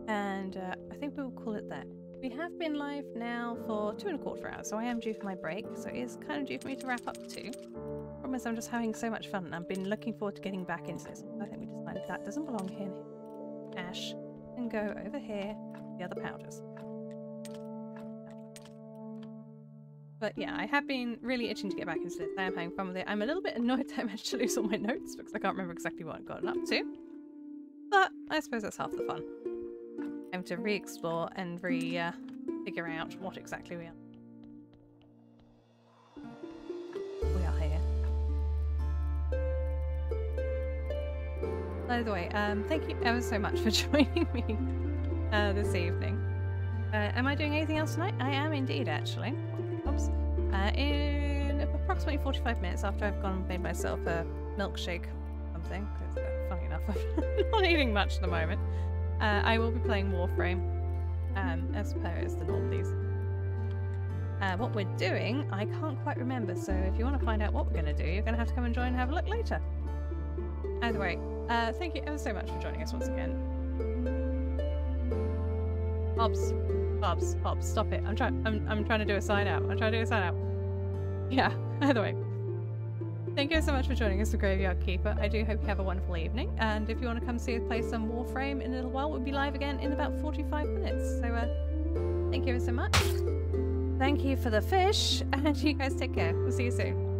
And I think we'll call it that. We have been live now for 2¼ hours, so I am due for my break, so it is kind of due for me to wrap up too. Problem is I'm just having so much fun and I've been looking forward to getting back into this. I think we decided that doesn't belong here. Ash can go over here, the other powders. But yeah, I have been really itching to get back into this. I am having fun with it. I'm a little bit annoyed that I managed to lose all my notes because I can't remember exactly what I've gotten up to. But I suppose that's half the fun. I'm to re-explore and figure out what exactly we are. We are here. By the way, thank you ever so much for joining me this evening. Am I doing anything else tonight? I am indeed, actually. Oops. In approximately 45 minutes after I've gone and made myself a milkshake or something, because funny enough, I'm not eating much at the moment. I will be playing Warframe, as per as the normies. What we're doing, I can't quite remember, so if you want to find out what we're going to do, you're going to have to come and join and have a look later. Either way, thank you ever so much for joining us once again. Hobbs, stop it. I'm trying to do a sign out. Yeah, either way. Thank you so much for joining us for Graveyard Keeper. I do hope you have a wonderful evening. And if you want to come see us play some Warframe in a little while, we'll be live again in about 45 minutes. So thank you ever so much. Thank you for the fish. And you guys take care. We'll see you soon.